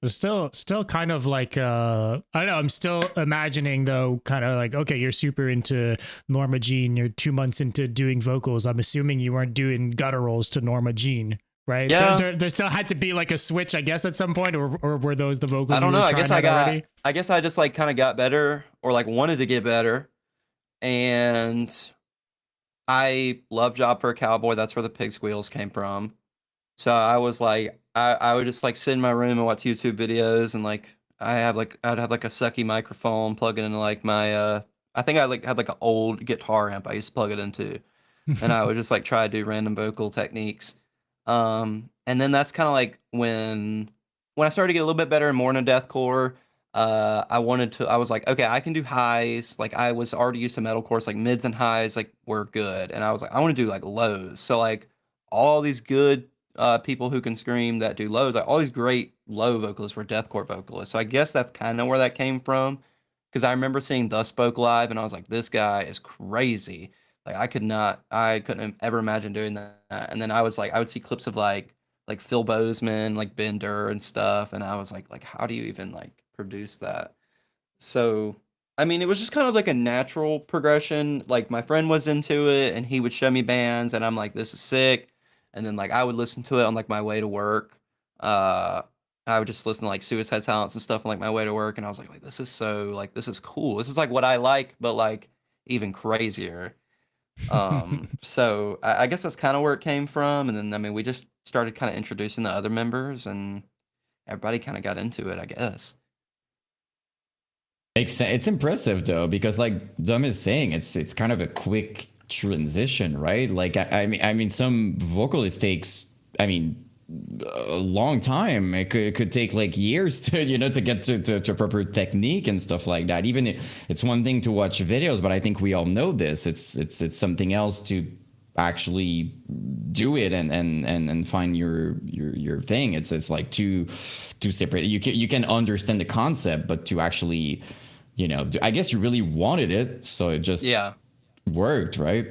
It's still kind of like I don't know, I'm still imagining though, kind of like, okay, you're super into Norma Jean, you're 2 months into doing vocals. I'm assuming you weren't doing gutturals to Norma Jean, right? Yeah. There still had to be like a switch, I guess, at some point, or were those the I vocals you don't were know. trying out already? I guess I just like kind of got better or like wanted to get better. And I love Job for a Cowboy. That's where the pig squeals came from. So I was like, I would just like sit in my room and watch YouTube videos, and like I'd have like a sucky microphone, plug it into like my I think I like had like an old guitar amp I used to plug it into, and I would just like try to do random vocal techniques. And then that's kind of like when I started to get a little bit better and more into deathcore. I was like, okay, I can do highs. Like I was already used to metalcore, so like mids and highs like were good, and I was like, I want to do like lows. So like all these good people who can scream that do lows, like all these great low vocalists were deathcore vocalists. So I guess that's kind of where that came from, because I remember seeing The Spoke live, and I was like, this guy is crazy. Like I couldn't ever imagine doing that. And then I was like, I would see clips of like Phil Bozeman, like Bender and stuff, and I was like how do you even like produce that? So I mean, it was just kind of like a natural progression. Like my friend was into it, and he would show me bands, and I'm like, this is sick. And then like I would listen to it on like my way to work. Uh, I would just listen to like Suicide Silence and stuff on like my way to work, and I was like this is so like this is cool. This is like what I like, but like even crazier. So I guess that's kind of where it came from. And then I mean, we just started kind of introducing the other members, and everybody kind of got into it, I guess. It's impressive though, because like Dom is saying, it's kind of a quick transition, right? Like I mean, some vocalist takes, I mean, a long time. It could take like years to to get to proper technique and stuff like that. Even it's one thing to watch videos, but I think we all know this. It's something else to actually do it and find your thing. It's like two separate. You can understand the concept, but to actually I guess you really wanted it, so it just worked, right?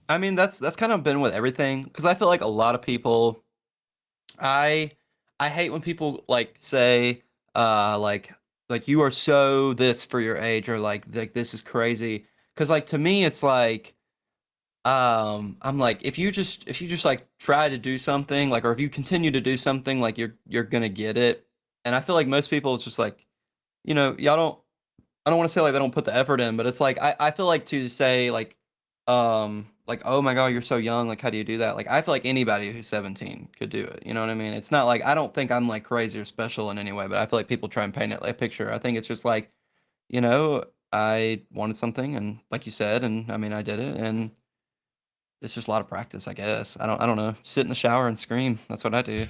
I mean, that's kind of been with everything, because I feel like a lot of people, I hate when people like say like you are so this for your age, or like this is crazy, because like to me it's like I'm like, if you just like try to do something, like, or if you continue to do something, like you're gonna get it. And I feel like most people, it's just like, y'all don't, I don't want to say like they don't put the effort in, but it's like I feel like to say like, oh my God, you're so young, like how do you do that? Like I feel like anybody who's 17 could do it. You know what I mean? It's not like, I don't think I'm like crazy or special in any way, but I feel like people try and paint it like a picture. I think it's just like, I wanted something, and like you said, and I mean I did it, and it's just a lot of practice, I guess. I don't know. Sit in the shower and scream. That's what I do.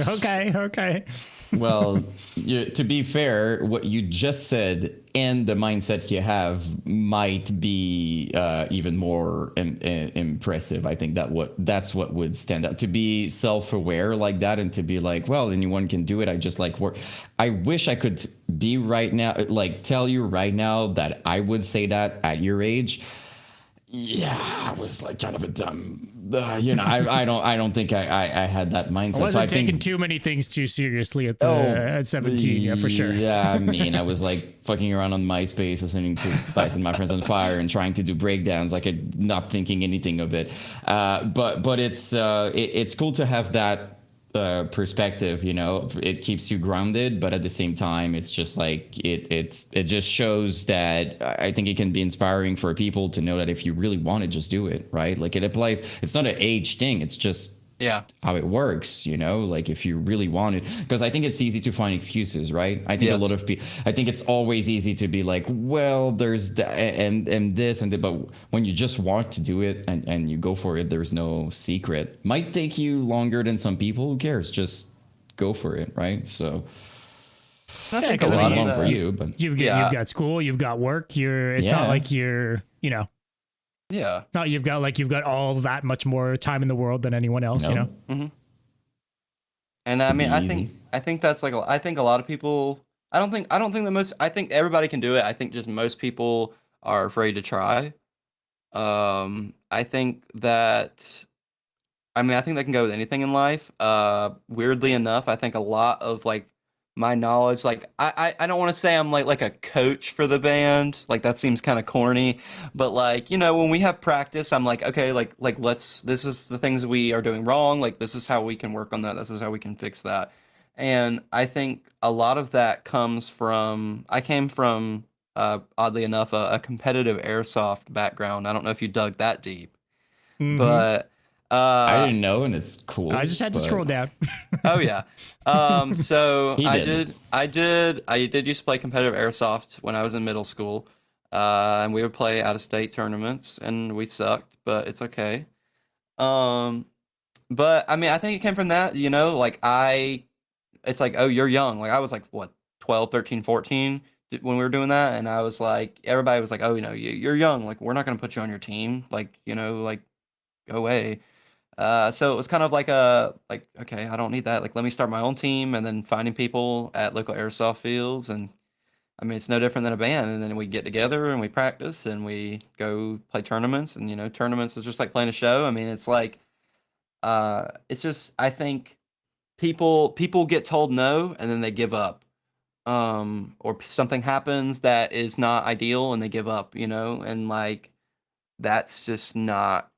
Okay. Well, to be fair, what you just said and the mindset you have might be even more impressive. I think that's what would stand out. To be self-aware like that, and to be like, well, anyone can do it. I just like work. I wish I could be right now, like tell you right now that I would say that at your age. Yeah, I was like kind of a dumb, I don't think I had that mindset. I wasn't taking too many things too seriously at 17, yeah, for sure. Yeah, I mean, I was like fucking around on MySpace, listening to Bison My Friends on Fire, and trying to do breakdowns, like not thinking anything of it. But it's cool to have that perspective. It keeps you grounded, but at the same time it's just like it just shows that I think it can be inspiring for people to know that if you really want to, just do it, right? Like it applies, it's not an age thing, it's just how it works, like if you really want it. Because I think it's easy to find excuses, right? I think a lot of people, I think it's always easy to be like, well, there's that and this and that. But when you just want to do it and you go for it, there's no secret. Might take you longer than some people, who cares? Just go for it, right? So I think a lot of for you, but you've got school, you've got work, it's not like you're it's not you've got all that much more time in the world than anyone else, Mm-hmm. And I mean, I think that's like, I think a lot of people, I don't think that most, I think everybody can do it. I think just most people are afraid to try. I think that, I think that can go with anything in life. Weirdly enough, I think a lot of like my knowledge, like I don't want to say I'm like a coach for the band, like that seems kind of corny, but like when we have practice, I'm like, okay, like this is the things we are doing wrong, like this is how we can work on that, this is how we can fix that. And I think a lot of that comes from, I came from oddly enough a competitive airsoft background. I don't know if you dug that deep. But I didn't know, and it's cool. I just had to scroll down. Oh yeah. So I did used to play competitive airsoft when I was in middle school. And we would play out of state tournaments, and we sucked, but it's okay. But I mean, I think it came from that, like it's like, oh, you're young. Like I was like, what, 12, 13, 14 when we were doing that. And I was like, everybody was like, oh, you're young. Like, we're not going to put you on your team. Like, like go away. So it was kind of like okay, I don't need that. Like, let me start my own team, and then finding people at local airsoft fields. And I mean, it's no different than a band. And then we get together and we practice and we go play tournaments. And, tournaments is just like playing a show. I mean, it's like, it's just, I think people get told no, and then they give up. Or something happens that is not ideal and they give up, and like, that's just not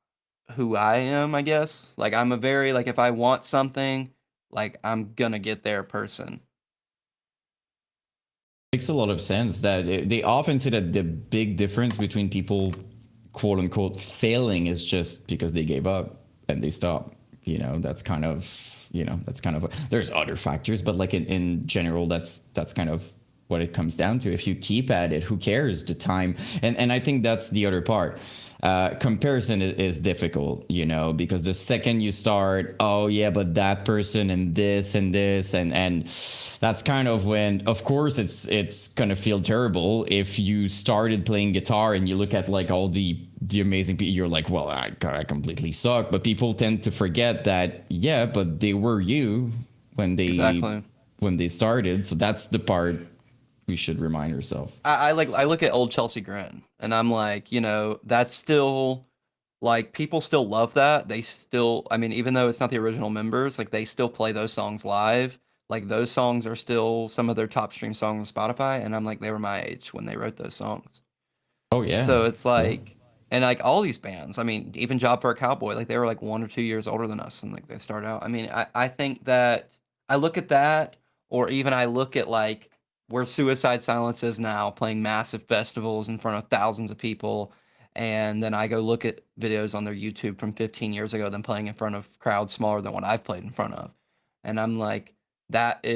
who I am, I guess. Like, I'm a very, like, if I want something, like, I'm gonna get there person. Makes a lot of sense. That they often say that the big difference between people, quote unquote, failing is just because they gave up and they stopped. That's kind of, there's other factors, but like in general, that's kind of what it comes down to. If you keep at it, who cares the time? And I think that's the other part. Comparison is difficult, you know, because the second you start, oh yeah, but that person and this and this, and that's kind of when, of course, it's gonna feel terrible if you started playing guitar and you look at like all the amazing people, you're like, well, I completely suck. But people tend to forget that, yeah, but they were you when they started. So that's the part we should remind ourselves. I look at old Chelsea Grin, and I'm like, you know, that's still like people still love that. They still, I mean, even though it's not the original members, like they still play those songs live. Like those songs are still some of their top stream songs on Spotify, and I'm like, they were my age when they wrote those songs. Oh yeah. So it's like, and like all these bands, I mean, even Job for a Cowboy, like they were like 1 or 2 years older than us, and like they started out. I mean, I think that I look at that, or even I look at like where Suicide Silence is now, playing massive festivals in front of thousands of people, and then I go look at videos on their YouTube from 15 years ago, them playing in front of crowds smaller than what I've played in front of, and I'm like, that's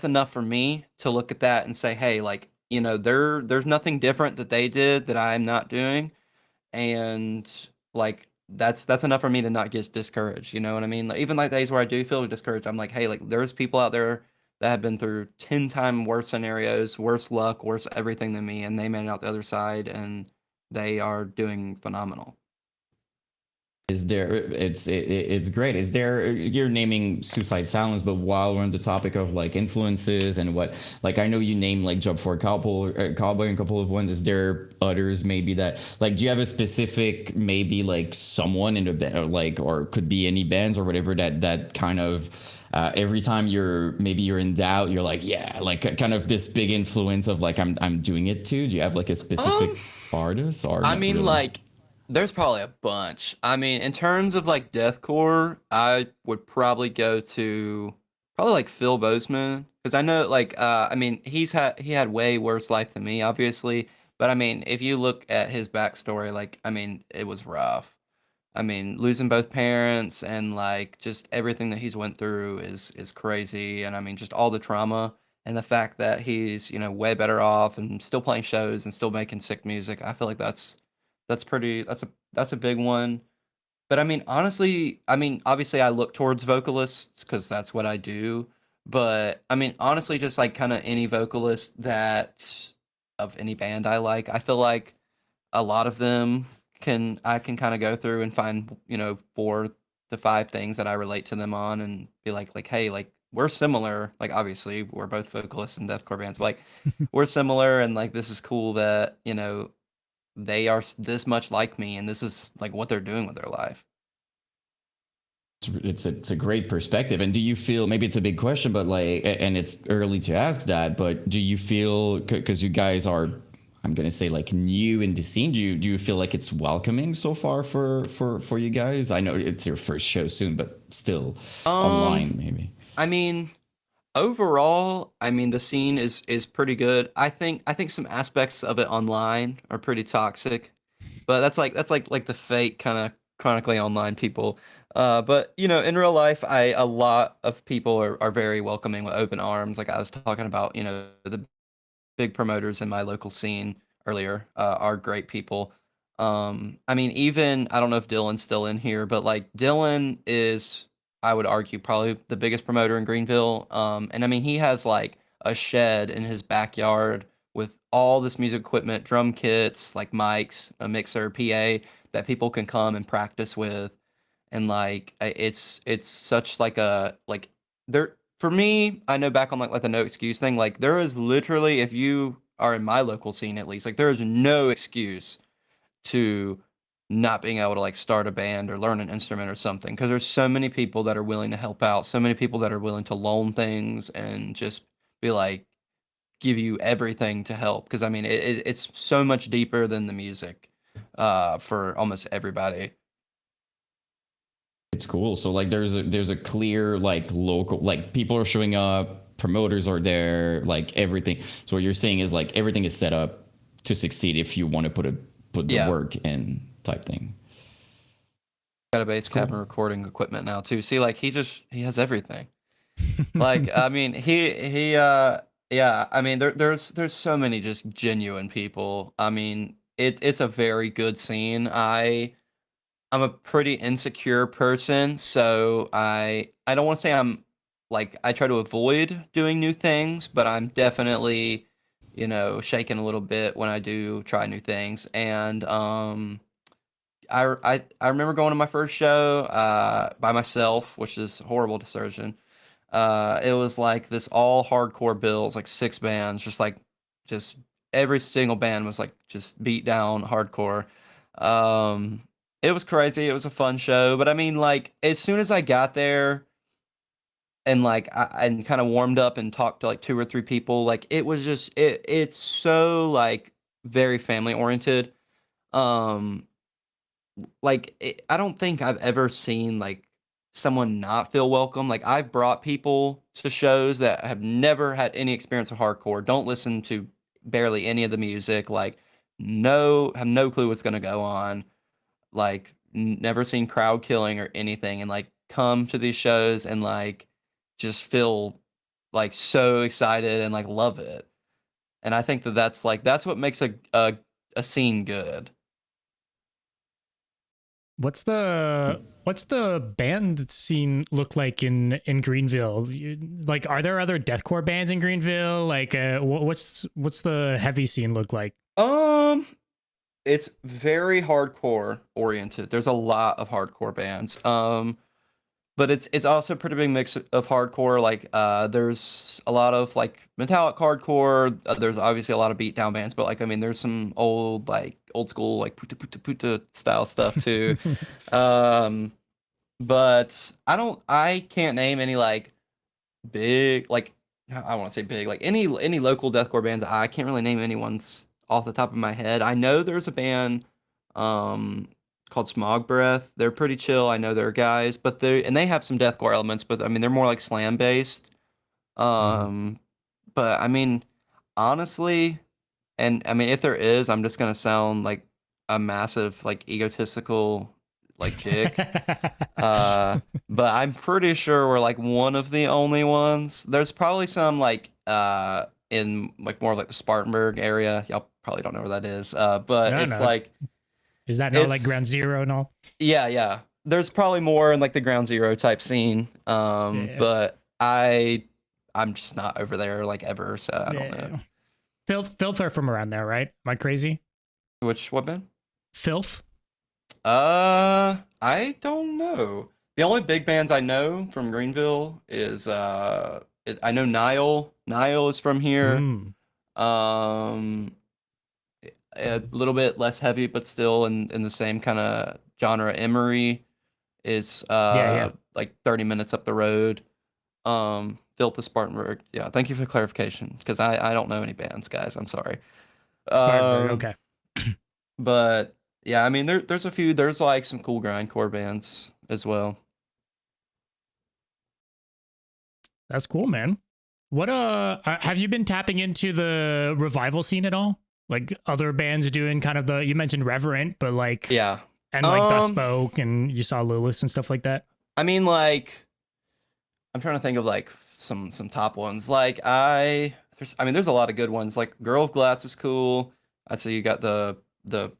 enough for me to look at that and say, hey, like, you know, there's nothing different that they did that I'm not doing, and like that's enough for me to not get discouraged. You know what I mean? Like, even like days where I do feel discouraged, I'm like, hey, like there's people out there that have been through 10 times worse scenarios, worse luck, worse everything than me, and they made it out the other side, and they are doing phenomenal. Is there? It's great. Is there? You're naming Suicide Silence, but while we're on the topic of like influences and what, like I know you named like Job for a Cowboy and a couple of ones. Is there others maybe that like? Do you have a specific maybe like someone in the band, or like, or could be any bands or whatever that kind of every time you're in doubt, you're like, yeah, like kind of this big influence of like I'm doing it too. Do you have like a specific artist, or I mean, really? like, there's probably a bunch. I mean, in terms of like deathcore, I would probably go to probably like Phil Bozeman, because I know like I mean he had way worse life than me, obviously. But I mean, if you look at his backstory, like I mean, it was rough. I mean, losing both parents and like just everything that he's went through is crazy. And I mean, just all the trauma and the fact that he's, you know, way better off and still playing shows and still making sick music. I feel like that's a big one. But I mean, honestly, I mean, obviously I look towards vocalists because that's what I do. But I mean, honestly, just like kind of any vocalist that of any band I like, I feel like a lot of them I can kind of go through and find, you know, 4 to 5 things that I relate to them on and be like, hey, like we're similar. Like obviously we're both vocalists in deathcore bands, but like we're similar, and like this is cool that, you know, they are this much like me, and this is like what they're doing with their life. It's a great perspective. And do you feel, maybe it's a big question, but like, and it's early to ask that, but do you feel, because you guys are, I'm gonna say like new in the scene, do you feel like it's welcoming so far for you guys? I know it's your first show soon, but still online maybe. I mean, overall, I mean the scene is pretty good. I think some aspects of it online are pretty toxic, but that's like the fake kind of chronically online people. But you know, in real life, a lot of people are very welcoming with open arms. Like I was talking about, you know, the big promoters in my local scene earlier are great people. I mean, even I don't know if Dylan's still in here, but like Dylan is, I would argue, probably the biggest promoter in Greenville. And I mean, he has like a shed in his backyard with all this music equipment, drum kits, like mics, a mixer, PA that people can come and practice with. And like it's such like a like there for me, I know back on like the no excuse thing, like there is literally, if you are in my local scene at least, like there is no excuse to not being able to like start a band or learn an instrument or something, because there's so many people that are willing to help out, so many people that are willing to loan things and just be like give you everything to help, because I mean it's so much deeper than the music for almost everybody. It's cool. So like there's a clear like local, like people are showing up, promoters are there, like everything. So what you're saying is like everything is set up to succeed if you want to put the work in, type thing. Got a bass cab and recording equipment now too. See, like he has everything. Like I mean, he Yeah, I mean, there's so many just genuine people. I mean, it's a very good scene. I'm a pretty insecure person, so I don't want to say I'm like I try to avoid doing new things, but I'm definitely, shaking a little bit when I do try new things. And I remember going to my first show by myself, which is a horrible decision. It was like this all hardcore bills, like 6 bands, just every single band was like just beat down hardcore. Um, it was crazy. It was a fun show, but I mean, like as soon as I got there and like and kind of warmed up and talked to like two or three people, like it was just it's so like very family oriented. Um, I don't think I've ever seen like someone not feel welcome. Like I've brought people to shows that have never had any experience with hardcore, don't listen to barely any of the music, like have no clue what's gonna go on, like never seen crowd killing or anything, and like come to these shows and like just feel like so excited and like love it. And I think that that's what makes a scene good. What's the band scene look like in Greenville? Like, are there other deathcore bands in Greenville? Like, what's the heavy scene look like? Um, it's very hardcore oriented. There's a lot of hardcore bands. But it's also a pretty big mix of hardcore. Like, there's a lot of like metallic hardcore. There's obviously a lot of beatdown bands, but like I mean, there's some old school like puta puta puta style stuff too. Um, but I can't name any like big like I want to say big like any local deathcore bands. I can't really name any ones off the top of my head. I know there's a band um called Smog Breath. They're pretty chill. I know they're guys, but they have some deathcore elements, but I mean they're more like slam based. Mhm. Um but I mean honestly, and I mean if there is, I'm just gonna sound like a massive like egotistical like dick. Uh, but I'm pretty sure we're like one of the only ones. There's probably some like in like more like the Spartanburg area. Y'all probably don't know where that is. But No, it's no. like Is that not like it's Ground Zero and all? yeah, yeah. There's probably more in like the Ground Zero type scene. Yeah. But I'm just not over there like ever, so I don't know. Yeah. Filth are from around there, right? Am I crazy? What band? Filth? I don't know. The only big bands I know from Greenville is I know Nile. Nile is from here. Mm. Um, a little bit less heavy, but still in the same kind of genre. Emery is Yeah, yeah. like 30 minutes up the road. Filth is Spartanburg. Yeah, thank you for the clarification because I don't know any bands, guys. I'm sorry. Spartanburg, Um, okay. but yeah, I mean there's a few. There's like some cool grindcore bands as well. That's cool, man. What have you been tapping into the revival scene at all? Like other bands doing kind of you mentioned Reverent, but like Yeah. and like Thus Spoke and you saw Lilith and stuff like that. I mean, like, I'm trying to think of like some top ones. Like, there's a lot of good ones. Like, Girl of Glass is cool. I see you got the.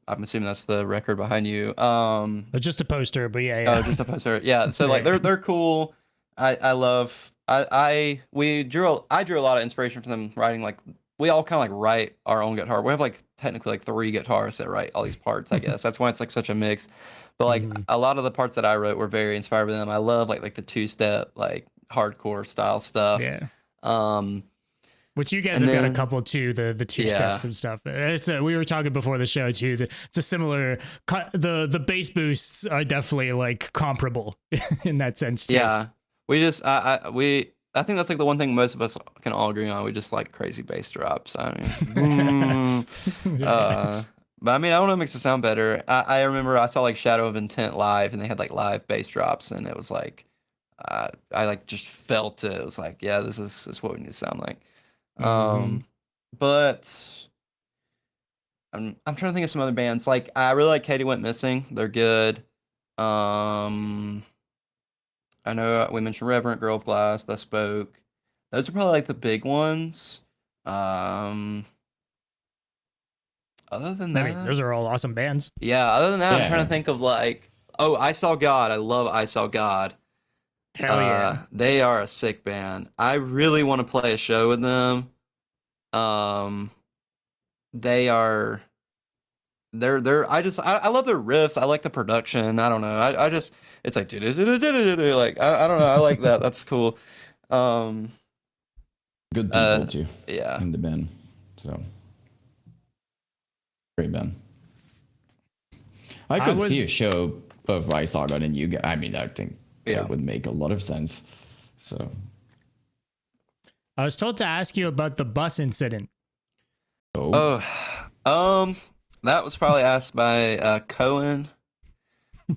I'm assuming that's the record behind you. But just a poster, but yeah, Oh, yeah. just a poster. Yeah. So like, Yeah. they're cool. I love. I drew a lot of inspiration from them writing like we all kind of like write our own guitar. We have like technically like three guitarists that write all these parts. I guess that's why it's like such a mix. But like Mhm. a lot of the parts that I wrote were very inspired by them. I love like the two step like hardcore style stuff. Yeah. Um, Which you guys and have got a then couple too, the two yeah, steps and stuff. We were talking before the show too. It's a similar. The bass boosts are definitely like comparable in that sense too. yeah. We just I think that's like the one thing most of us can all agree on. We just like crazy bass drops. I mean, Yeah. but I mean, I don't know, it makes it sound better. I remember I saw like Shadow of Intent live, and they had like live bass drops, and it was like, I like just felt it. It was like, yeah, this is what we need to sound like. Hmm. Um, but I'm trying to think of some other bands. Like I really like Katie Went Missing. They're good. Um, I know we mentioned Reverent, Girl of Glass, That Spoke. Those are probably like the big ones. Um, other than I that, mean, those are all awesome bands. yeah. Other than that, I'm trying Yeah. to think of like, oh, I Saw God. I love I Saw God. Hell yeah. They are a sick band. I really want to play a show with them. Um, they are. They're. I love their riffs. I like the production. I don't know. I just it's like like I don't know. I like that. That's cool. Um, Good people too yeah. in the band. So great band. I could see a show of I Saw God and you guys. I mean, I think it would make a lot of sense. So I was told to ask you about the bus incident. Oh, that was probably asked by Cohen.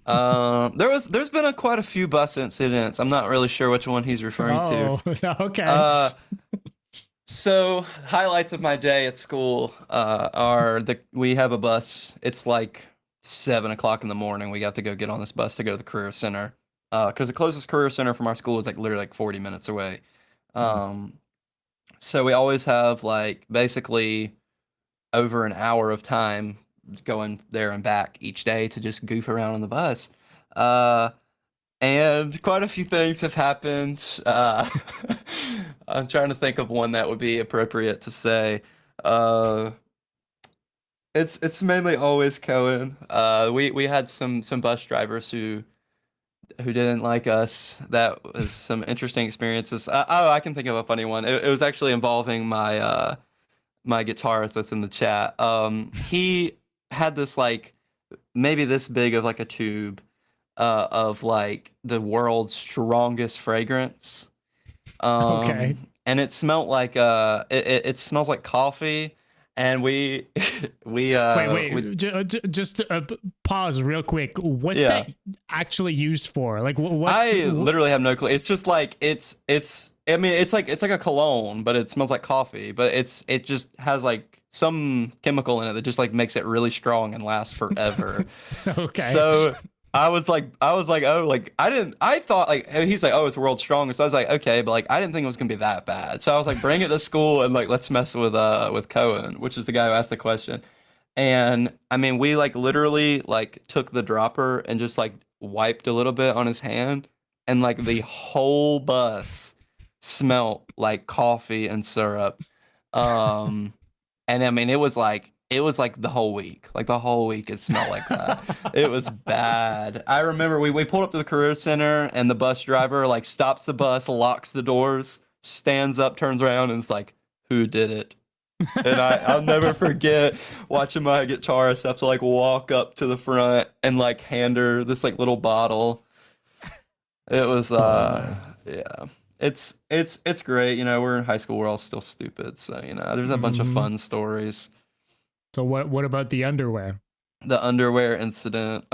There's been quite a few bus incidents. I'm not really sure which one he's referring to. Okay. So highlights of my day at school are we have a bus. It's like 7 o'clock in the morning. We got to go get on this bus to go to the career center. Because the closest career center from our school is like literally like 40 minutes away. So we always have like basically over an hour of time going there and back each day to just goof around on the bus. And quite a few things have happened. I'm trying to think of one that would be appropriate to say. It's mainly always Cohen. We had some bus drivers who didn't like us. That was some interesting experiences. I can think of a funny one. It was actually involving my my guitarist that's in the chat. He had this like maybe this big of like a tube of like the world's strongest fragrance. Okay. And it smelled like it smells like coffee. And we just pause real quick. What's that actually used for? Like, what's? I literally have no clue. It's just like it's. I mean, it's like a cologne, but it smells like coffee. But it just has like some chemical in it that just like makes it really strong and lasts forever. Okay. So I was like, oh, like I thought like he's like, oh, it's world's strongest. So I was like, okay, but like I didn't think it was gonna be that bad. So I was like, bring it to school and like let's mess with Cohen, which is the guy who asked the question. And I mean, we like literally like took the dropper and just like wiped a little bit on his hand, and like the whole bus smelled like coffee and syrup. And I mean, it was like the whole week. Like the whole week it smelled like that. It was bad. I remember we pulled up to the career center and the bus driver like stops the bus, locks the doors, stands up, turns around, and it's like, who did it? And I'll never forget watching my guitarist have to like walk up to the front and like hand her this like little bottle. It was yeah. It's great. You know, we're in high school, we're all still stupid. So, you know, there's a bunch of fun stories. So what about the underwear? The underwear incident.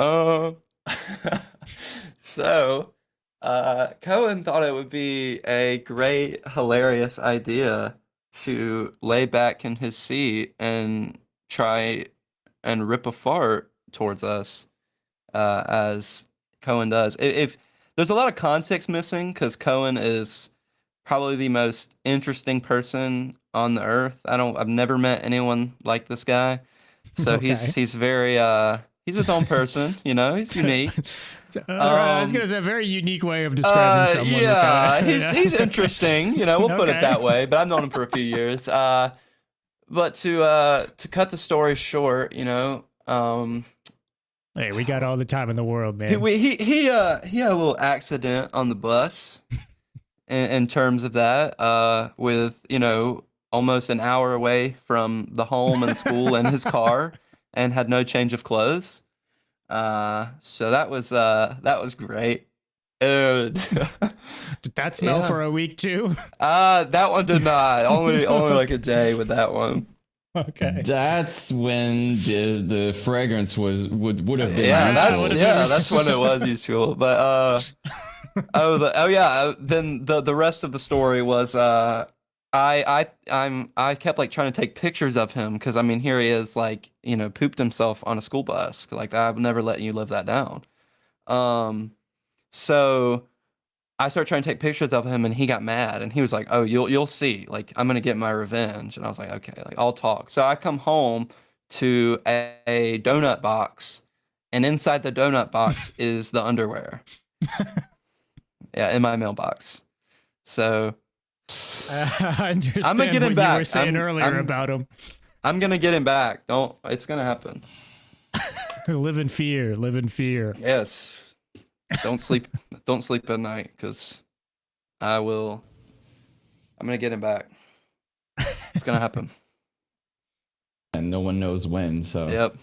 So Cohen thought it would be a great, hilarious idea to lay back in his seat and try and rip a fart towards us, as Cohen does. If there's a lot of context missing, because Cohen is probably the most interesting person on the earth. I've never met anyone like this guy. So Okay. he's very he's his own person, you know, he's unique. I was gonna say a very unique way of describing someone. Yeah, Okay. he's interesting, you know, we'll put it Okay. that way, but I've known him for a few years. But to cut the story short, you know, Hey, we got all the time in the world, man. he had a little accident on the bus in terms of that, with, you know, almost an hour away from the home and school in his car, and had no change of clothes. So that was great. Did that smell Yeah. for a week too? That one did not. Only like a day with that one. Okay. that's when the fragrance would have been. Yeah, would've that's when it was useful. But then the rest of the story was I kept like trying to take pictures of him, because I mean, here he is, like, you know, pooped himself on a school bus. Like, I'm never letting you live that down. So I started trying to take pictures of him, and he got mad, and he was like, "Oh, you'll see. Like, I'm gonna get my revenge." And I was like, "Okay, like I'll talk." So I come home to a donut box, and inside the donut box is the underwear. Yeah, in my mailbox. So I understand I'm gonna get him what you back. were saying earlier about him. I'm gonna get him back. It's gonna happen. Live in fear. Live in fear. Yes. Don't sleep at night, because I'm gonna get him back. It's gonna happen. And no one knows when. So Yep.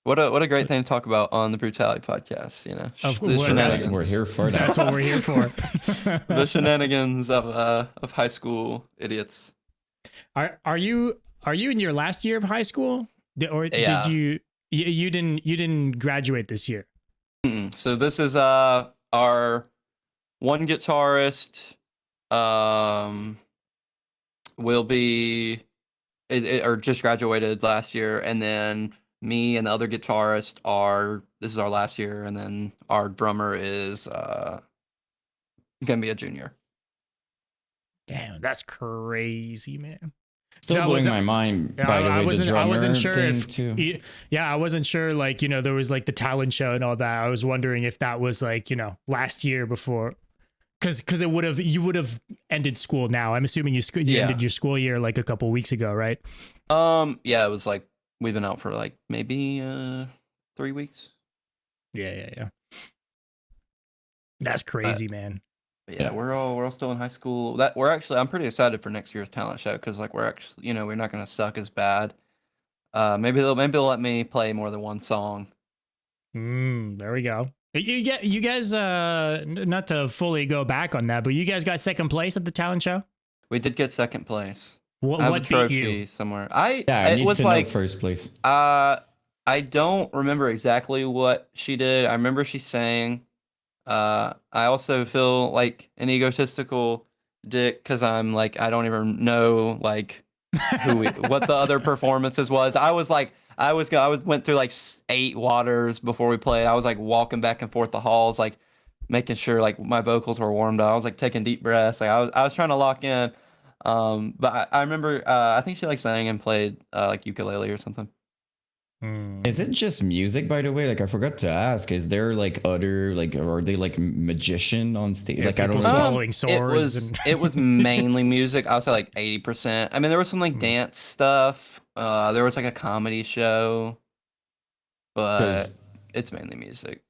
What a great thing to talk about on the Brutality Podcast, you know. Of The course, shenanigans. we're here for that. That's what we're here for. The shenanigans of high school idiots. Are you in your last year of high school? Or Yeah. did you didn't graduate this year? So this is our one guitarist will be or just graduated last year, and then me and the other guitarist this is our last year, and then our drummer is gonna be a junior. Damn, that's crazy, man. Still blowing my mind, by the way, the drummer I wasn't sure thing if, too. I wasn't sure, like, you know, there was like the talent show and all that. I was wondering if that was like, you know, last year before, because you would have ended school now. I'm assuming you ended your school year like a couple weeks ago, right? Yeah, it was like we've been out for like maybe 3 weeks. Yeah. That's crazy, man. But yeah, we're all still in high school. I'm pretty excited for next year's talent show, because like we're actually, you know, we're not gonna suck as bad. Maybe they'll let me play more than one song. There we go. You guys, not to fully go back on that, but you guys got second place at the talent show. We did get second place. What I have a beat trophy you? somewhere. I it need was to like know first place. I don't remember exactly what she did. I remember she sang. I also feel like an egotistical dick, because I'm like, I don't even know like what the other performances was. I went through like 8 waters before we played. I was like walking back and forth the halls, like making sure like my vocals were warmed up. I was like taking deep breaths. Like I was trying to lock in. But I remember I think she like sang and played like ukulele or something. Is it just music, by the way? Like, I forgot to ask. Is there like other, like, are they like magician on stage? Yeah, like, I don't people know. swallowing swords. It was mainly music. I would say like 80%. I mean, there was some like dance stuff. There was like a comedy show, but it's mainly music.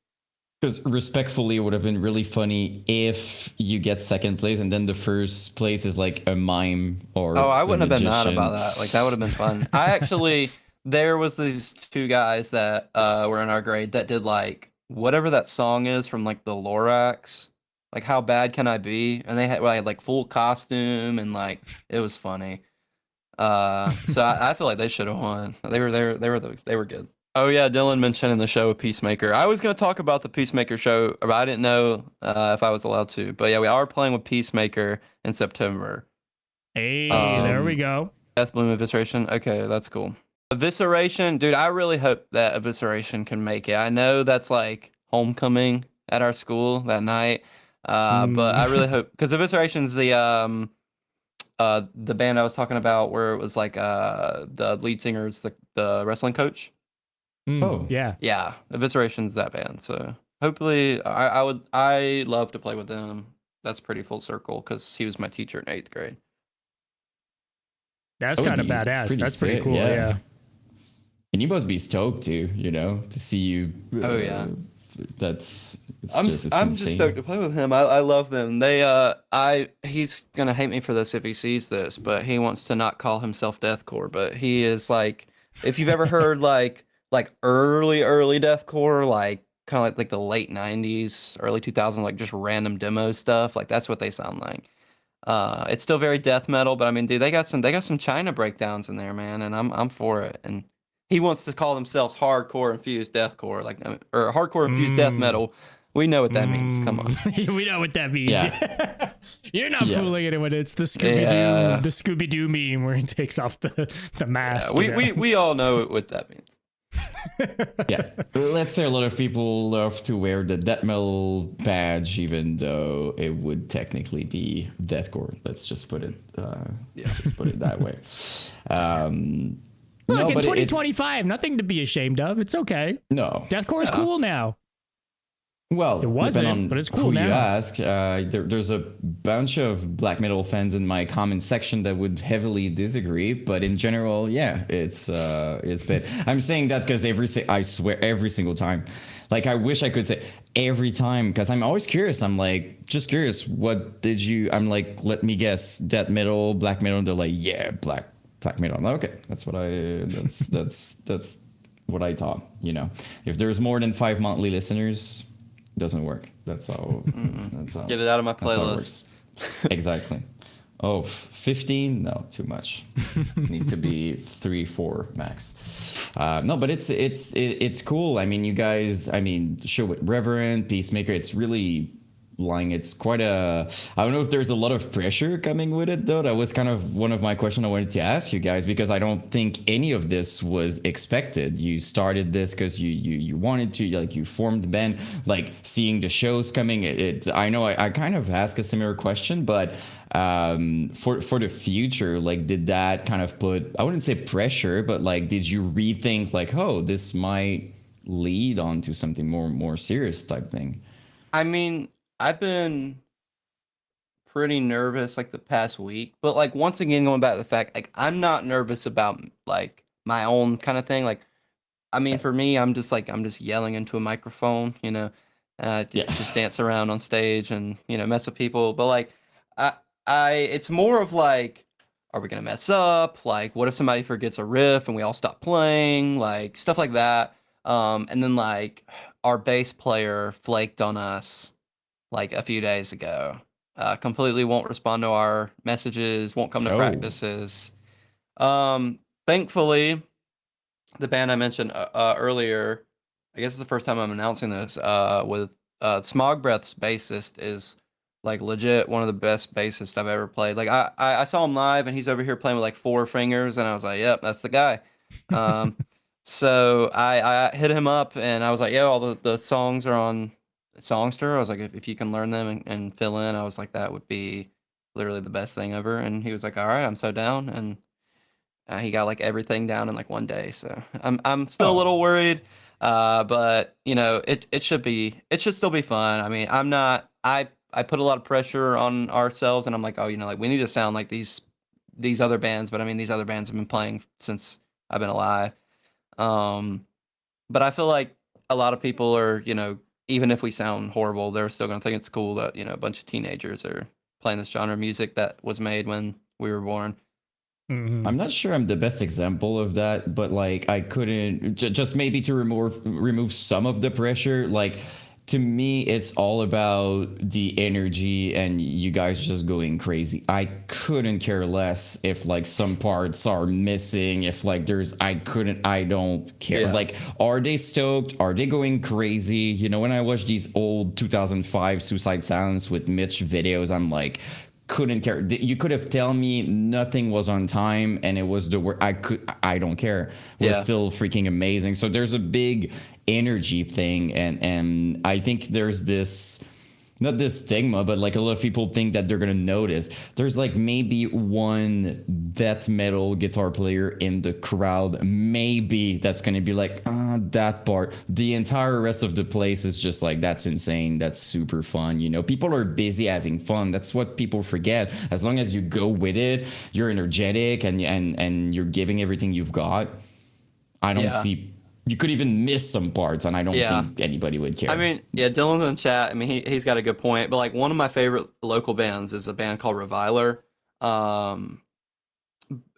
Because respectfully, it would have been really funny if you get second place and then the first place is like a mime or. Oh, I wouldn't have been mad magician. about that. Like that would have been fun. I actually, there was these 2 guys that were in our grade that did like whatever that song is from like the Lorax, like How Bad Can I Be? And they had like full costume, and like it was funny. So I feel like they should have won. They were good. Oh yeah, Dylan mentioned in the show Peacemaker. I was going to talk about the Peacemaker show, but I didn't know if I was allowed to. But yeah, we are playing with Peacemaker in September. Hey, there we go. Death Bloom Evisceration. Okay, that's cool. Evisceration, dude, I really hope that Evisceration can make it. I know that's like homecoming at our school that night, but I really hope, because Evisceration's the band I was talking about, where it was like the lead singer is the wrestling coach. Oh yeah. Evisceration's that band. So hopefully, I love to play with them. That's pretty full circle, because he was my teacher in 8th grade. That's kind of badass. That's pretty cool. Yeah. And you must be stoked too, you know, to see you. Oh yeah. I'm just stoked to play with him. I love them. He's gonna hate me for this if he sees this, but he wants to not call himself deathcore, but he is like, if you've ever heard like early deathcore, like kind of like the late 90s, early 2000s, like just random demo stuff, like that's what they sound like. It's still very death metal, but I mean, dude, they got some China breakdowns in there, man, and I'm for it. And he wants to call themselves hardcore infused deathcore, like, or hardcore infused death metal. We know what that means. Come on. We know what that means. Yeah. You're not fooling anyone. It's the Scooby-Doo meme where he takes off the mask. Yeah, we all know what that means. Yeah, let's say a lot of people love to wear the death metal badge, even though it would technically be deathcore. Let's just put it, just put it that way. Look, No, in but 2025, nothing to be ashamed of. It's okay. no. Deathcore is cool now. Well, It wasn't, depending on but it's cool who you now. ask. There's a bunch of black metal fans in my comment section that would heavily disagree, but in general, yeah, it's bad. I'm saying that because I swear every single time, like I wish I could say every time because I'm always curious. I'm like just curious. What did you? I'm like, let me guess, death metal, black metal. And they're like, yeah, black metal. I'm like, okay, that's what I thought. You know, if there's more than 5 monthly listeners. Doesn't work. That's how. That's how. Get it out of my That's how it playlist. works. Exactly. Oh, 15? No, too much. Need to be 3, 4 max. No, but it's cool. I mean, you guys. I mean, the show with Reverend Peacemaker. It's really lying. It's quite a. I don't know if there's a lot of pressure coming with it though. That was kind of one of my questions I wanted to ask you guys because I don't think any of this was expected. You started this because you wanted to, like you formed the band, like seeing the shows coming. I know I kind of asked a similar question, but for the future, like did that kind of put, I wouldn't say pressure, but like did you rethink like, oh, this might lead on to something more serious type thing? I mean, I've been pretty nervous like the past week, but like once again going back to the fact like I'm not nervous about like my own kind of thing. Like I mean for me I'm just yelling into a microphone, you know, just dance around on stage and you know mess with people. But like I it's more of like are we gonna mess up? Like what if somebody forgets a riff and we all stop playing? Like stuff like that. And then like our bass player flaked on us like a few days ago. Completely won't respond to our messages, won't come to Oh. practices. Thankfully, the band I mentioned earlier, I guess it's the first time I'm announcing this, with Smog Breath's bassist is like legit one of the best bassists I've ever played. Like I saw him live and he's over here playing with like 4 fingers and I was like, yep, that's the guy. So I hit him up and I was like, yo, all the songs are on Songster. I was like, if you can learn them and fill in, I was like, that would be literally the best thing ever. And he was like, all right, I'm so down. And he got like everything down in like 1 day. So I'm still a little worried, but you know, it should still be fun. I mean, I put a lot of pressure on ourselves, and I'm like, oh, you know, like we need to sound like these other bands. But I mean, these other bands have been playing since I've been alive. But I feel like a lot of people are, you know, even if we sound horrible, they're still going to think it's cool that, you know, a bunch of teenagers are playing this genre of music that was made when we were born. Mm-hmm. I'm not sure I'm the best example of that, but like I couldn't just maybe to remove some of the pressure. Like to me, it's all about the energy and you guys just going crazy. I couldn't care less if like some parts are missing. If like I don't care. Yeah. Like, are they stoked? Are they going crazy? You know, when I watch these old 2005 Suicide Silence with Mitch videos, I'm like, couldn't care. You could have tell me nothing was on time and it was the work. I don't care. It was still freaking amazing. So there's a big energy thing, and I think there's this, not this stigma, but like a lot of people think that they're gonna notice. There's like maybe one death metal guitar player in the crowd, maybe that's gonna be like, that part. The entire rest of the place is just like, that's insane. That's super fun. You know, people are busy having fun. That's what people forget. As long as you go with it, you're energetic and you're giving everything you've got. I don't see. You could even miss some parts, and I don't think anybody would care. I mean, yeah, Dylan's in the chat. I mean, he's got a good point. But like, one of my favorite local bands is a band called Reviler,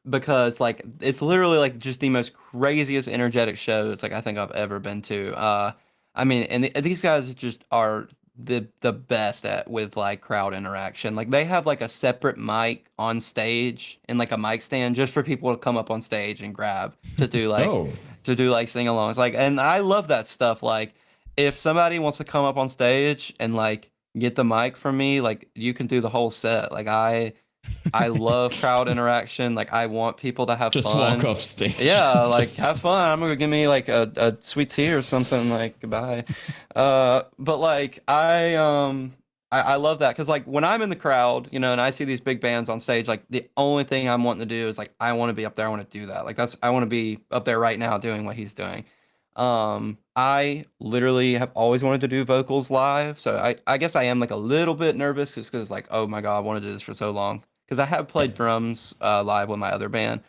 because like it's literally like just the most craziest energetic shows like I think I've ever been to. I mean, and these guys just are the best at with like crowd interaction. Like they have like a separate mic on stage and like a mic stand just for people to come up on stage and grab to do like. To do like sing-alongs, like, and I love that stuff. Like, if somebody wants to come up on stage and like get the mic from me, like, you can do the whole set. Like, I love crowd interaction. Like I want people to have Just fun. walk off stage. Yeah, like Just- have fun. I'm gonna give me like a sweet tea or something. Like goodbye. But like I love that because like when I'm in the crowd, you know, and I see these big bands on stage, like the only thing I'm wanting to do is like I want to be up there. I want to do that. Like I want to be up there right now doing what he's doing. I literally have always wanted to do vocals live, so I guess I am like a little bit nervous just because like oh my god, I wanted to do this for so long. Because I have played drums live with my other band,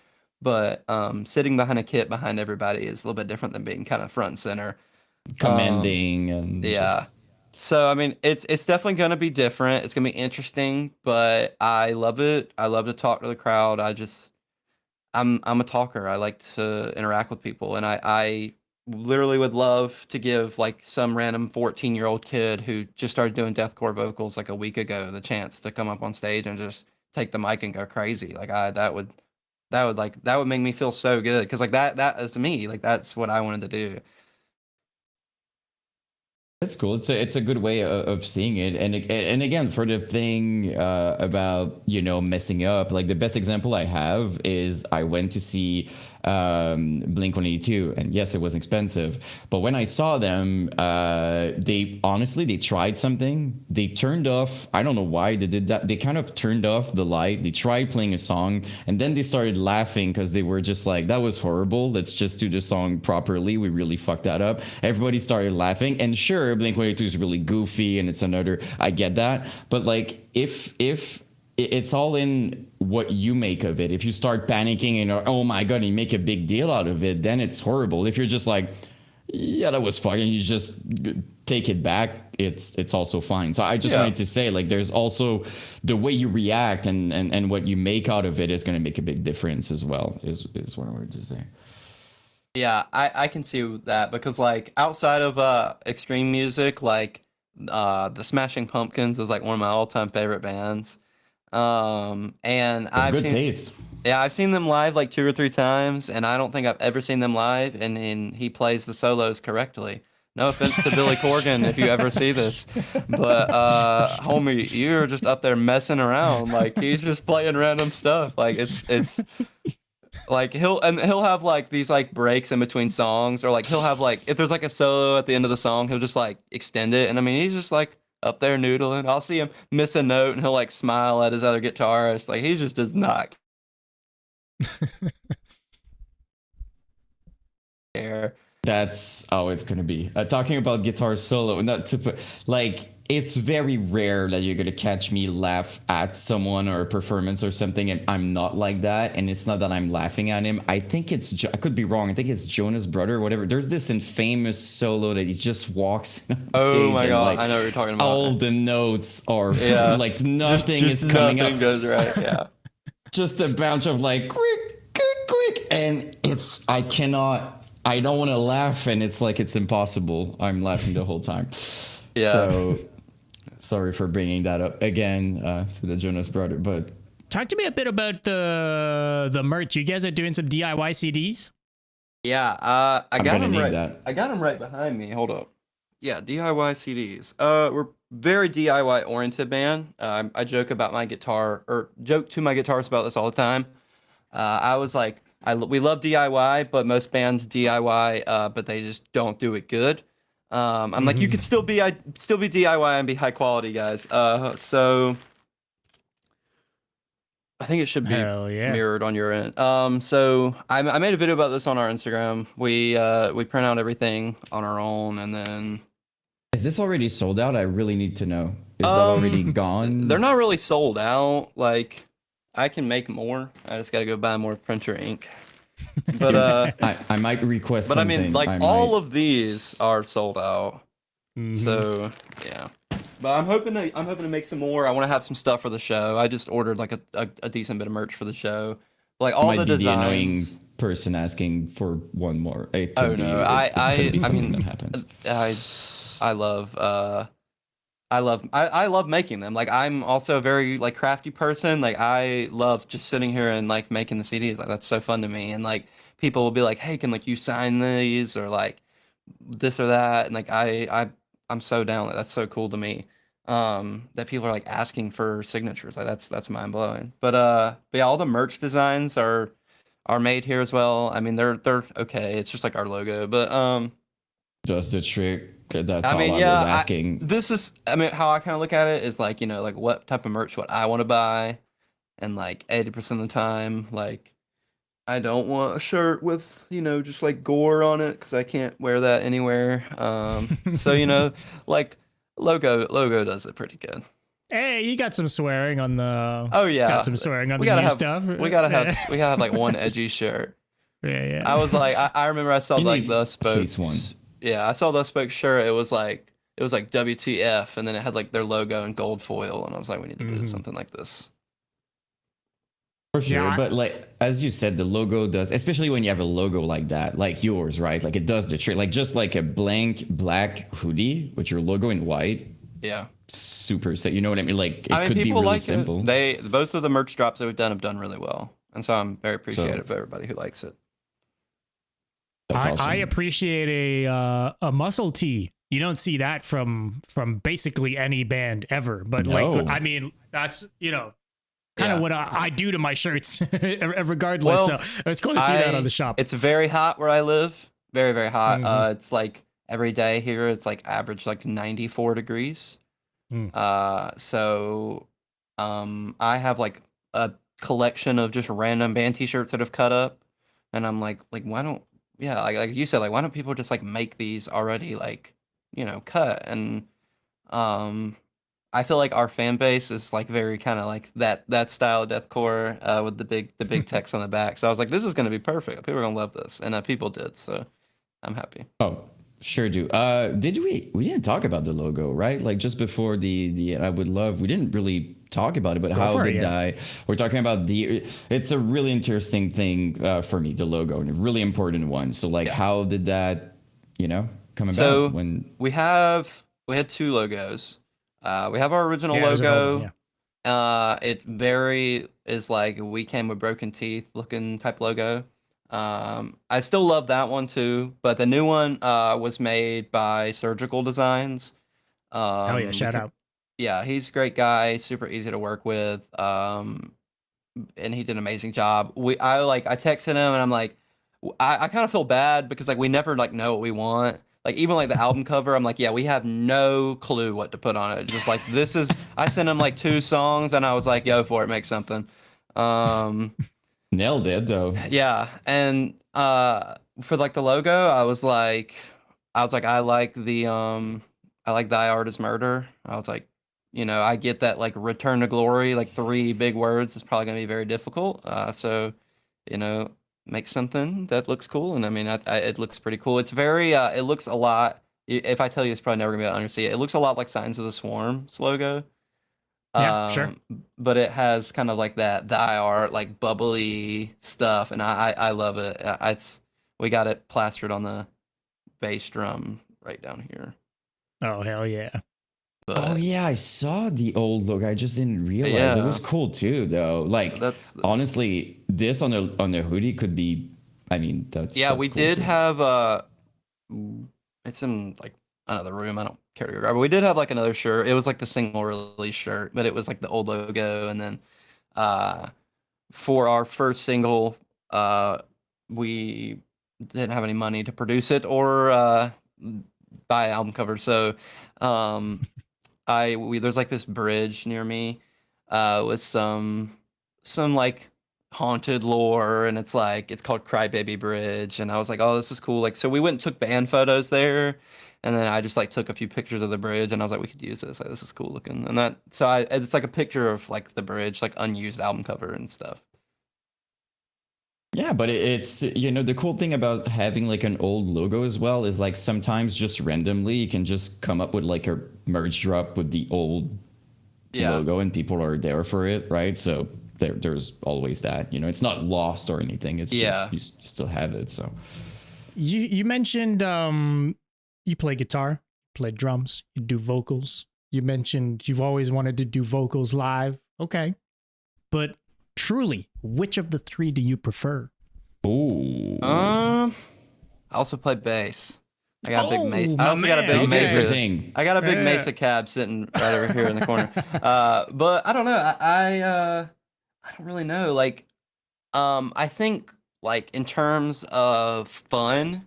but sitting behind a kit behind everybody is a little bit different than being kind of front and center. Commanding and Yeah. just... So I mean, it's definitely gonna be different. It's gonna be interesting, but I love it. I love to talk to the crowd. I'm a talker. I like to interact with people, and I literally would love to give like some random 14-year-old kid who just started doing deathcore vocals like a week ago the chance to come up on stage and just take the mic and go crazy. Like that would make me feel so good because like that is me. Like that's what I wanted to do. That's cool. It's a good way of seeing it, and again, for the thing about messing up, like the best example I have is I went to see Blink-182, and yes, it was expensive, but when I saw them, they tried something. They turned off. I don't know why they did that. They kind of turned off the light. They tried playing a song, and then they started laughing because they were just like, "That was horrible. Let's just do the song properly. We really fucked that up." Everybody started laughing, and sure, Blink-182 is really goofy, and it's another. I get that, but like if it's all in what you make of it. If you start panicking and oh my god, you make a big deal out of it, then it's horrible. If you're just like, yeah, that was fun, and you just take it back, it's also fine. So I just wanted to say, like, there's also the way you react and what you make out of it is going to make a big difference as well. Is what I wanted to say. Yeah, I can see that because like outside of extreme music, like the Smashing Pumpkins is like one of my all-time favorite bands. And Good taste. Yeah, I've seen them live like 2 or 3 times, and I don't think I've ever seen them live, and he plays the solos correctly. No offense to Billy Corgan if you ever see this, but homie, you're just up there messing around. Like he's just playing random stuff. Like it's like he'll have like these like breaks in between songs, or like he'll have like if there's like a solo at the end of the song, he'll just like extend it, and I mean he's just like up there noodling. I'll see him miss a note and he'll like smile at his other guitarist. Like he just does not care. That's how it's gonna be. Talking about guitar solo, not to put like it's very rare that you're gonna catch me laugh at someone or a performance or something, and I'm not like that. And it's not that I'm laughing at him. I think it's I could be wrong. I think it's Jonas Brother or whatever. There's this infamous solo that he just walks on stage. Oh my god, like, I know what you're talking about. all the notes are like nothing just is coming nothing up. goes right. Yeah. Just a bunch of like quick, and I don't want to laugh, and it's like it's impossible. I'm laughing the whole time. Yeah. So sorry for bringing that up again to the Jonas Brother, but Talk to me a bit about the merch. You guys are doing some DIY CDs? Yeah, I got them right. I got them right behind me. Hold up. Yeah, DIY CDs. We're very DIY oriented band. I joke about my guitar, or joke to my guitarist about this all the time. I was like, we love DIY, but most bands DIY, but they just don't do it good. I'm like, you can still be DIY and be high quality, guys. So I think it should be mirrored on your end. So I made a video about this on our Instagram. We print out everything on our own, and then is this already sold out? I really need to know. Is that already gone? They're not really sold out. Like I can make more. I just gotta go buy more printer ink. But I might request. But something. I mean, like all of these are sold out. So yeah. But I'm hoping to make some more. I want to have some stuff for the show. I just ordered like a decent bit of merch for the show. Like all the designs. The annoying person asking for one more. Oh no, I mean, that happens. I love making them. Like I'm also a very like crafty person. Like I love just sitting here and like making the CDs. Like that's so fun to me. And like people will be like, "Hey, can like you sign these or like this or that?" And like I'm so down. Like, that's so cool to me. that people are like asking for signatures. Like that's mind blowing. But yeah, all the merch designs are made here as well. I mean, they're okay. It's just like our logo, but Just the trick. That's I all mean, I was yeah, asking. this is, I mean, how I kind of look at it is like, like what type of merch would I want to buy? And like 80% of the time, like I don't want a shirt with, just like gore on it because I can't wear that anywhere. So, like logo does it pretty good. Hey, you got some swearing on the. Oh yeah, got some swearing on we the gotta new have stuff. we gotta have like one edgy shirt. Yeah. I was like, I remember I saw You like need the at least spokes. one. Yeah, I saw the spokes shirt. It was like WTF, and then it had like their logo in gold foil, and I was like, we need to do something like this. For sure, Yeah, but like as you said, the logo does, especially when you have a logo like that, like yours, right? Like it does the trick. Like just like a blank black hoodie with your logo in white, Yeah. super set. You know what I mean? Like it I mean, could be people really like simple. it. Both of the merch drops that we've done have done really well, and so I'm very So appreciative of everybody who likes it. that's I awesome. appreciate a muscle tee. You don't see that from basically any band ever. But No. like, I mean, that's kind of Yeah. what I do to my shirts, regardless. Well, So it's cool to see that on the shop. It's very hot where I live. Very, very hot. Mhm. It's like every day here, it's like average like 94 degrees. Mm. So I have like a collection of just random band t-shirts that have cut up, and I'm like why don't, yeah, like you said, like why don't people just like make these already, like, cut? And um I feel like our fan base is like very kind of like that style of deathcore, with the big text on the back. So I was like, this is gonna be perfect. People are gonna love this, and people did. So I'm happy. Oh, sure do. Did we didn't talk about the logo, right? Like just before the I would love, we didn't really talk about it, but Go how for it, did yeah. we're talking about it's a really interesting thing for me, the logo, and a really important one. So like Yeah. how did that, come about So when we had two logos. We have our original Yeah, there's an old logo. one, It very is like we came with broken teeth looking type logo. I still love that one too, but the new one was made by Surgical Designs. Hell yeah, shout out. Yeah, he's a great guy, super easy to work with. And he did an amazing job. I texted him and I'm like, I kind of feel bad because like we never like know what we want. Like even like the album cover, I'm like, yeah, we have no clue what to put on it. Just like this is, I sent him like 2 songs and I was like, go for it, make something. nailed it though? Yeah, and for like the logo, I like Thy Art Is Murder. I was like, I get that like return to glory, like 3 big words is probably gonna be very difficult. So, make something that looks cool, and I mean, it looks pretty cool. It's very, it looks a lot. If I tell you, it's probably never gonna be able to understand it. It looks a lot like Signs of the Swarm's logo. Yeah, sure. But it has kind of like that Thy Art, like bubbly stuff, and I love it. We got it plastered on the bass drum right down here. Oh hell yeah. Oh But yeah, I saw the old look. I just didn't realize it was yeah, cool too, though. Like that's honestly, this on the hoodie could be. I mean, yeah. that's We cool did too. have it's in like another room. I don't care to go grab it. We did have like another shirt. It was like the single release shirt, but it was like the old logo. And then uh for our first single, we didn't have any money to produce it or buy album cover. So um there's like this bridge near me with some like haunted lore, and it's called Crybaby Bridge, and I was like, oh, this is cool. Like, so we went and took band photos there, and then I just like took a few pictures of the bridge, and I was like, we could use this. Like, this is cool looking, and it's like a picture of like the bridge, like unused album cover and stuff. Yeah, but it's the cool thing about having like an old logo as well is like sometimes just randomly you can just come up with like a merge drop with the old Yeah. logo and people are there for it, right? So there's always that. It's not lost or anything. It's Yeah. just you still have it. So You mentioned you play guitar, play drums, you do vocals. You mentioned you've always wanted to do vocals live. Okay. But truly, which of the 3 do you prefer? ooh. I also play bass. I got a big Oh, I my also got a man. big Okay, Mesa. everything. I got a big Yeah. Mesa cab sitting right over here in the corner. But I don't know. I don't really know. Like, I think like in terms of fun,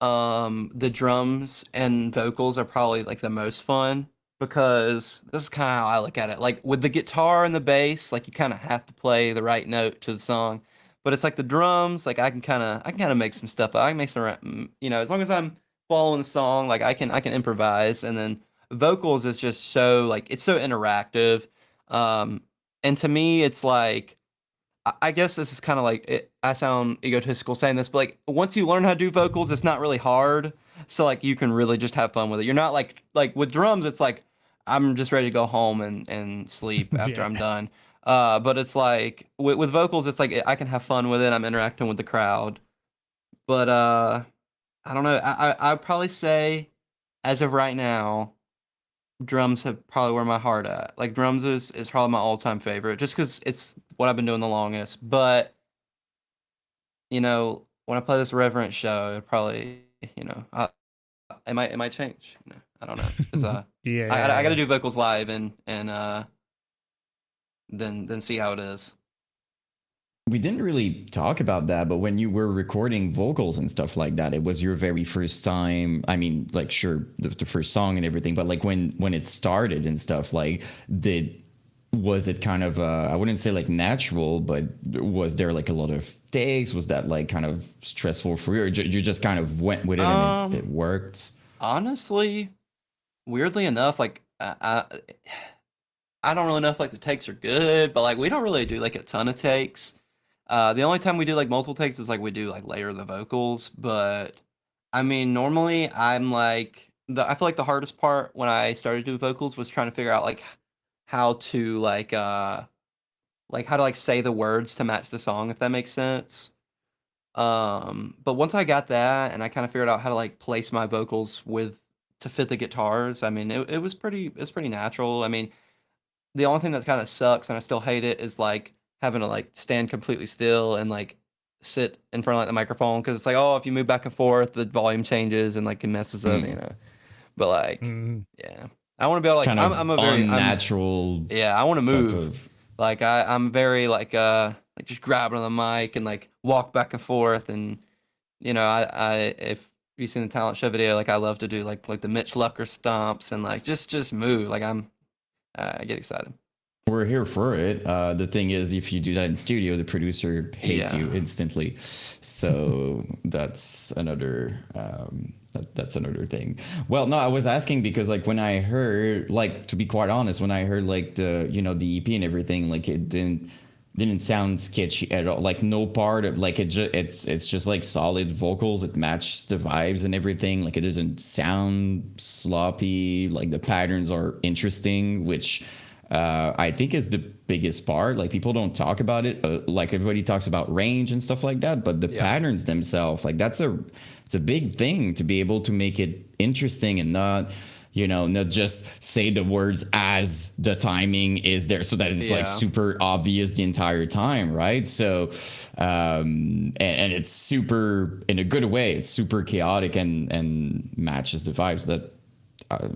the drums and vocals are probably like the most fun because this is kind of how I look at it. Like with the guitar and the bass, like you kind of have to play the right note to the song. But it's like the drums, like I can kind of make some stuff up. I can make some, as long as I'm following the song, like I can improvise. And then vocals is just so like it's so interactive. Um, and to me, it's like I guess this is kind of like I sound egotistical saying this, but like once you learn how to do vocals, it's not really hard. So like you can really just have fun with it. You're not like with drums, it's like I'm just ready to go home and sleep after Yeah. I'm done. But it's like with vocals, it's like I can have fun with it. I'm interacting with the crowd. But I don't know. I'd probably say as of right now, drums have probably where my heart at. Like drums is probably my all time favorite, just because it's what I've been doing the longest. But when I play this reverent show, it probably it might change. I don't know because Yeah. I got to do vocals live and then see how it is. We didn't really talk about that, but when you were recording vocals and stuff like that, it was your very first time. I mean, like, sure, the first song and everything, but like when it started and stuff, like, was it kind of I wouldn't say like natural, but was there like a lot of takes? Was that like kind of stressful for you, or you just kind of went with it and it worked? Honestly, weirdly enough, like I don't really know if like the takes are good, but like we don't really do like a ton of takes. The only time we do like multiple takes is like we do like layer the vocals, but I mean normally I'm like I feel like the hardest part when I started doing vocals was trying to figure out like how to like how to like say the words to match the song, if that makes sense. But once I got that and I kind of figured out how to like place my vocals with to fit the guitars, I mean it was pretty natural. I mean the only thing that kind of sucks and I still hate it is like having to like stand completely still and like sit in front of like the microphone because it's like, oh, if you move back and forth the volume changes and like it messes up. But like yeah, I want to be able to like Kind of I'm a very unnatural yeah, I want to type move. of. Like I'm very like just grabbing on the mic and like walk back and forth and I if you've seen the talent show video, like I love to do like the Mitch Lucker stomps and like just move. Like I get excited. We're here for it. The thing is, if you do that in studio, the producer hates you instantly. So that's another that's another thing. Well, no, I was asking because like when I heard, like, to be quite honest, when I heard like the EP and everything, like it didn't sound sketchy at all. Like no part of like it's just like solid vocals. It matches the vibes and everything. Like it doesn't sound sloppy. Like the patterns are interesting, which I think is the biggest part. Like people don't talk about it. Like everybody talks about range and stuff like that, but the patterns themselves, like it's a big thing to be able to make it interesting and not just say the words as the timing is there so that it's like super obvious the entire time, right? So and it's super, in a good way, it's super chaotic and matches the vibes. That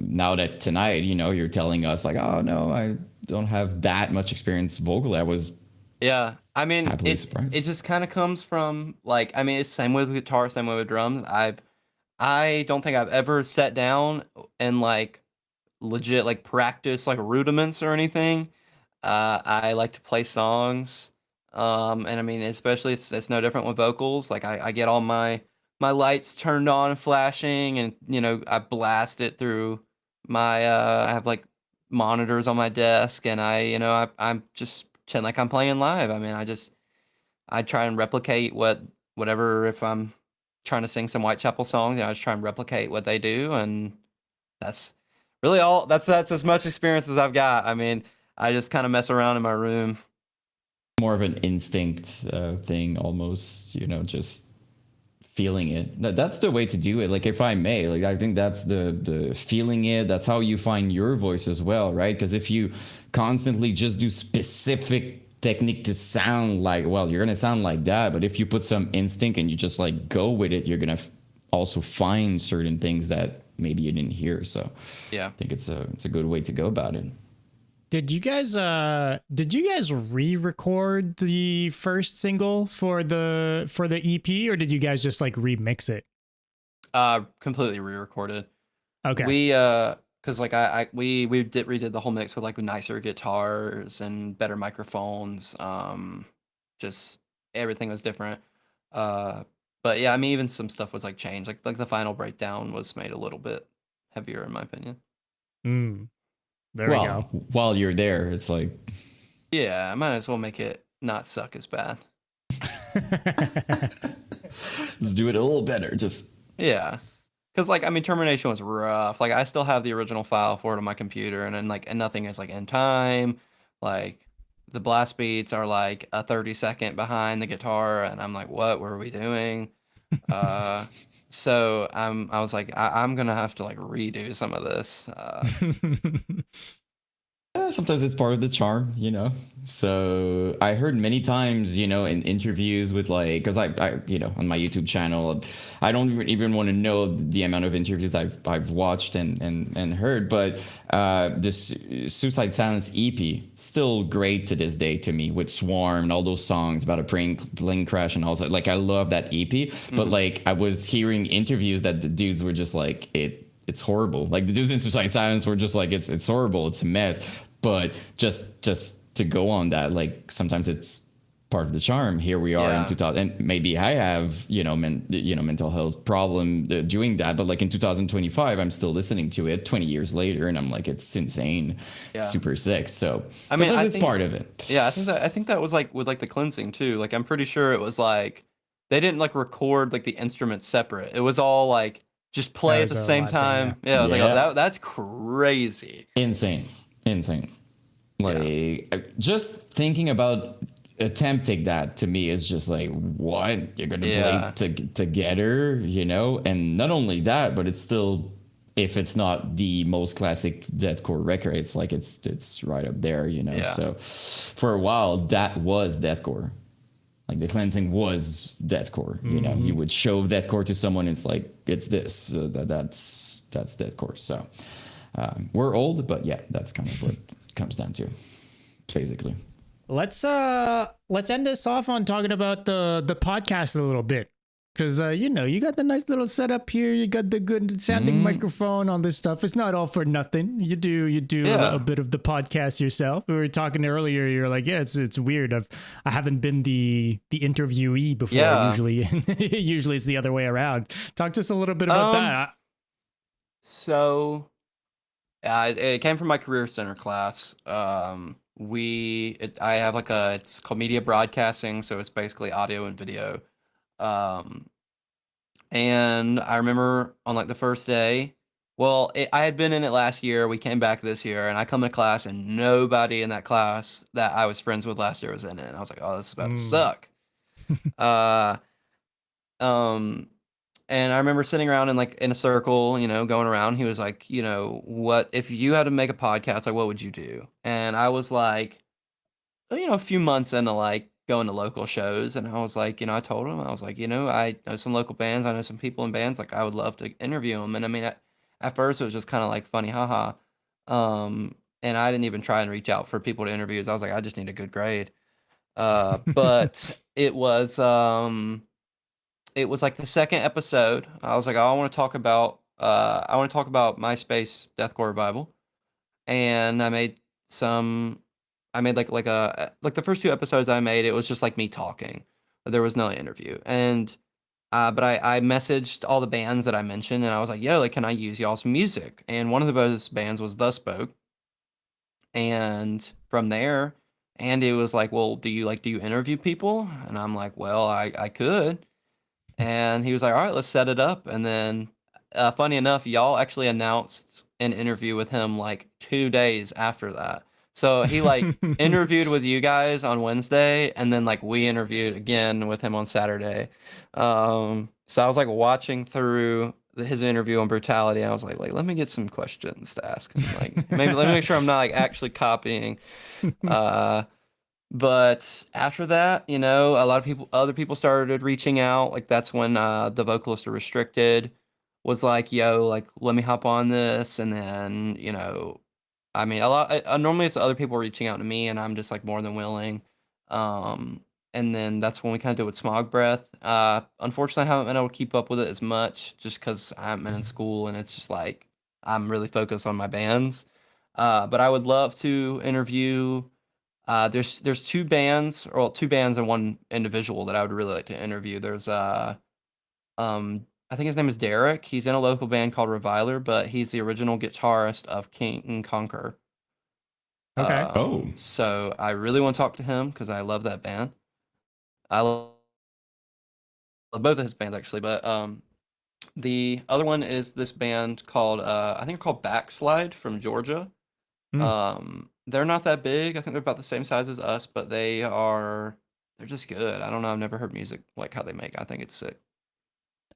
now that tonight you're telling us like, oh no, I don't have that much experience vocally, I was I mean happily surprised. it just kind of comes from like, I mean it's same with guitar, same way with drums. I don't think I've ever sat down and like legit like practice like rudiments or anything. I like to play songs. And I mean especially it's no different with vocals. Like I get all my lights turned on and flashing and I blast it through my I have like monitors on my desk and I'm just pretend like I'm playing live. I mean I try and replicate whatever, if I'm trying to sing some Whitechapel songs, I just try and replicate what they do, and that's really all. That's as much experience as I've got. I mean, I just kind of mess around in my room. More of an instinct thing, almost, just feeling it. That's the way to do it. Like, if I may, like, I think that's the feeling it. That's how you find your voice as well, right? Because if you constantly just do specific technique to sound like, well, you're gonna sound like that. But if you put some instinct and you just like go with it, you're gonna also find certain things that maybe you didn't hear. So Yeah. I think it's a good way to go about it. Did you guys re-record the first single for the EP, or did you guys just like remix it? Completely re-recorded. Okay. We because like we redid the whole mix with like nicer guitars and better microphones. Just everything was different. But yeah, I mean even some stuff was like changed. Like the final breakdown was made a little bit heavier in my opinion. There we go. While you're there, it's like, yeah, I might as well make it not suck as bad. let's do it a little better. Just Yeah. Because, like, I mean, Termination was rough. Like, I still have the original file for it on my computer, and then, like, and nothing is, like, in time. Like, the blast beats are, like, a 30-second behind the guitar, and I'm like, what were we doing? So I was like, I'm going to have to, like, redo some of this. sometimes it's part of the charm, you know. So I heard many times, you know, in interviews with like, because I you know, on my YouTube channel, I don't even want to know the amount of interviews I've watched and heard, but this Suicide Silence EP still great to this day to me, with Swarm and all those songs about a plane crash and all that. Like I love that EP, but like I was hearing interviews that the dudes were just like it's horrible. Like the dudes in Suicide Silence were just like it's horrible, it's a mess. But just to go on that, like sometimes it's part of the charm. Here we are in 2000, and maybe I have mental health problem doing that, but like in 2025, I'm still listening to it 20 years later, and I'm like, it's insane, super sick. So I mean, it's part of it. Yeah, I think that was like with like the cleansing too. Like I'm pretty sure it was like they didn't like record like the instruments separate. It was all like just play at the same time. Thing, yeah. Like that's crazy. Insane. Like just thinking about attempting that to me is just like, what, you're gonna play together, you know? And not only that, but it's still, if it's not the most classic deathcore record, it's like it's right up there, you know. So for a while that was deathcore. Like the cleansing was deathcore, you know. You would show deathcore to someone, it's like, it's this, that's deathcore. So we're old, but yeah, that's kind of what it comes down to, basically. Let's end this off on talking about the podcast a little bit, because you know, you got the nice little setup here, you got the good sounding microphone, all this stuff. It's not all for nothing. You do a bit of the podcast yourself. We were talking earlier. You're like, yeah, it's weird. I haven't been the interviewee before. Usually it's the other way around. Talk to us a little bit about that. So. It came from my career center class. I have like it's called media broadcasting, so it's basically audio and video. And I remember on like the first day, I had been in it last year. We came back this year, and I come to class, and nobody in that class that I was friends with last year was in it. And I was like, oh, this is about to suck. And I remember sitting around in a circle, you know, going around. He was like, you know, what if you had to make a podcast? Like, what would you do? And I was like, you know, a few months into like going to local shows, and I was like, you know, I told him, I was like, you know, I know some local bands, I know some people in bands, like I would love to interview them. And I mean, at first it was just kind of like funny, haha. And I didn't even try and reach out for people to interview. I was like, I just need a good grade. But it was like the second episode. I was like, I want to talk about MySpace Deathcore Revival, and I made like the first two episodes I made. It was just like me talking. There was no interview, and but I messaged all the bands that I mentioned, and I was like, yo, like, can I use y'all's music? And one of those bands was The Spoke, and from there, Andy was like, well, do you interview people? And I'm like, well, I could. And he was like, all right, let's set it up. And then, funny enough, y'all actually announced an interview with him like 2 days after that. So he like interviewed with you guys on Wednesday, and then like we interviewed again with him on Saturday. So I was like watching through his interview on Brutality, and I was like, let me get some questions to ask him. Like, maybe let me make sure I'm not like actually copying. But after that, a lot of other people started reaching out. Like that's when the vocalist of Restricted was like, "Yo, like let me hop on this," and then I mean, normally it's other people reaching out to me, and I'm just like more than willing. Um, and then that's when we kind of did with Smog Breath. Unfortunately, I haven't been able to keep up with it as much just because I haven't been in school, and it's just like I'm really focused on my bands. But I would love to interview. There's two bands, or well, two bands and one individual that I would really like to interview. There's I think his name is Derek. He's in a local band called Reviler, but he's the original guitarist of King and Conquer. Okay. So I really want to talk to him because I love that band. I love both of his bands actually, but the other one is this band called I think they're called Backslide from Georgia. They're not that big. I think they're about the same size as us, but they're just good. I don't know. I've never heard music like how they make. I think it's sick.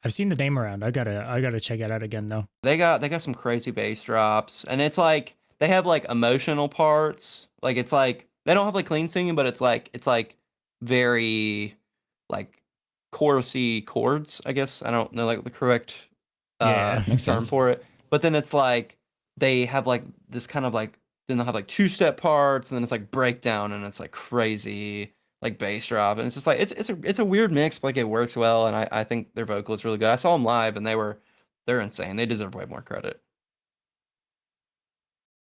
I've seen the name around. I gotta check it out again though. They got some crazy bass drops, and it's like they have like emotional parts. Like it's like they don't have like clean singing, but it's like very like chorusy chords. I guess I don't know like the correct term for it. But then it's like they have like this kind of like then they'll have like two-step parts, and then it's like breakdown, and it's like crazy like bass drop, and it's just like it's a weird mix, but like it works well, and I think their vocal is really good. I saw them live, and they're insane. They deserve way more credit.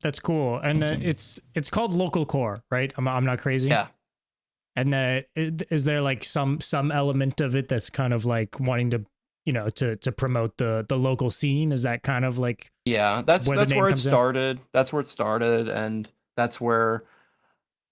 That's cool, and it's called Localcore, right? I'm not crazy. Yeah. And is there like some element of it that's kind of like wanting to to promote the local scene? Is that kind of like that's where it started. That's where it started, and that's where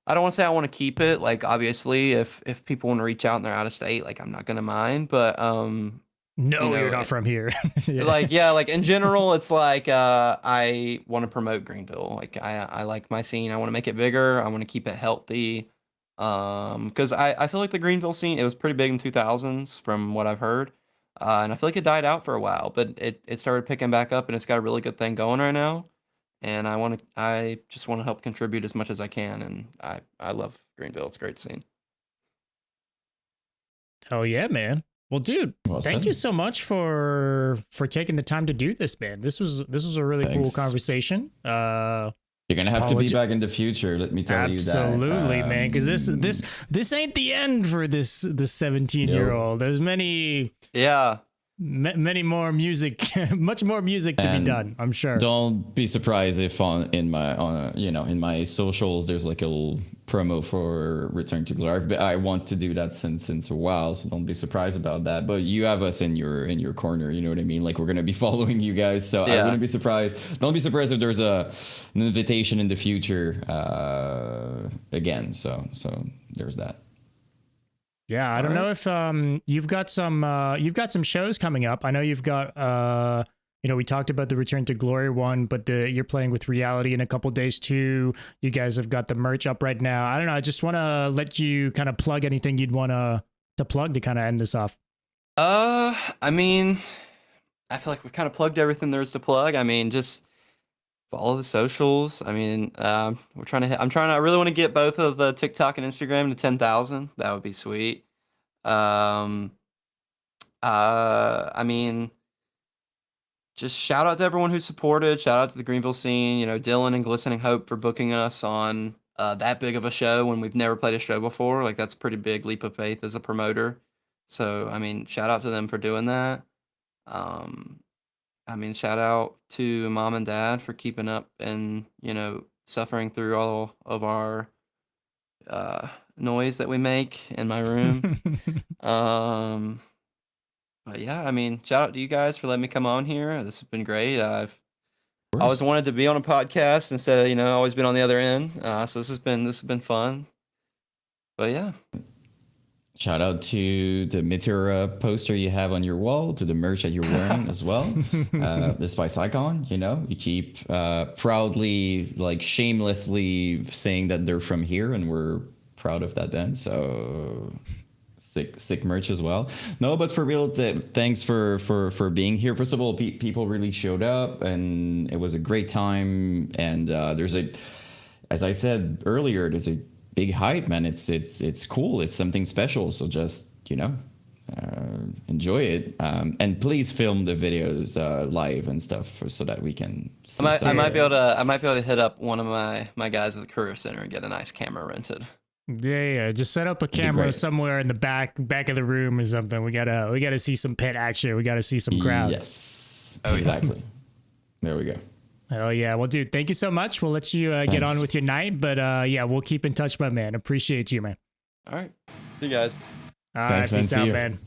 I don't want to say I want to keep it. Like obviously, if people want to reach out and they're out of state, like I'm not gonna mind. But you're not from here. Like in general, it's like I want to promote Greenville. Like I like my scene. I want to make it bigger. I want to keep it healthy. Because I feel like the Greenville scene, it was pretty big in 2000s from what I've heard. And I feel like it died out for a while, but it started picking back up, and it's got a really good thing going right now. And I just want to help contribute as much as I can, and I love Greenville. It's a great scene. Hell yeah, man. Well, dude, thank you so much for taking the time to do this, man. This was a really cool conversation. You're gonna have to be back in the future. Let me tell you that. Absolutely, man. Because this ain't the end for this 17-year-old. There's many more music, much more music to be done. I'm sure. Don't be surprised if in my socials there's like a little promo for Return to Glory. I want to do that since a while, so don't be surprised about that. But you have us in your corner. You know what I mean? Like we're gonna be following you guys, so I wouldn't be surprised. Don't be surprised if there's an invitation in the future again. So there's that. Yeah, I don't know if you've got some shows coming up. I know you've got we talked about the Return to Glory one, but you're playing with Reality in a couple days too. You guys have got the merch up right now. I don't know. I just want to let you kind of plug anything you'd want to plug to kind of end this off. I mean, I feel like we've kind of plugged everything there is to plug. I mean, just follow the socials. I mean, I really want to get both of the TikTok and Instagram to 10,000. That would be sweet. I mean, just shout out to everyone who supported. Shout out to the Greenville scene. Dylan and Glistening Hope for booking us on that big of a show when we've never played a show before. Like that's a pretty big leap of faith as a promoter. So I mean, shout out to them for doing that. I mean, shout out to Mom and Dad for keeping up and, suffering through all of our noise that we make in my room. But yeah, I mean, shout out to you guys for letting me come on here. This has been great. I've always wanted to be on a podcast instead of, always been on the other end. So this has been fun. But yeah. Shout out to the Meteor poster you have on your wall, to the merch that you're wearing as well. The Spice Icon, you keep proudly, like shamelessly saying that they're from here, and we're proud of that then. So sick merch as well. No, but for real, thanks for being here. First of all, people really showed up, and it was a great time. And as I said earlier, there's a big hype, man. It's cool. It's something special. So just, enjoy it. And please film the videos live and stuff so that we can see. I might be able to hit up one of my guys at the Career Center and get a nice camera rented. Yeah. Just set up a camera somewhere in the back of the room or something. We gotta see some pit action. We gotta see some crowd. Yes. Oh, exactly. There we go. Oh yeah. Well, dude, thank you so much. We'll let you get on with your night, but we'll keep in touch, my man. Appreciate you, man. All right. See you guys. All right. Peace out, man.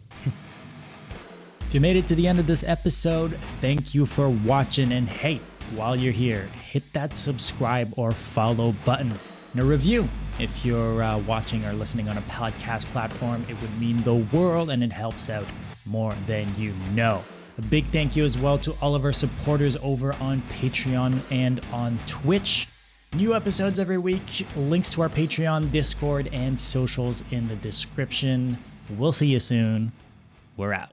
If you made it to the end of this episode, thank you for watching. And hey, while you're here, hit that subscribe or follow button and a review. If you're watching or listening on a podcast platform, it would mean the world and it helps out more than you know. A big thank you as well to all of our supporters over on Patreon and on Twitch. New episodes every week, links to our Patreon, Discord, and socials in the description. We'll see you soon. We're out.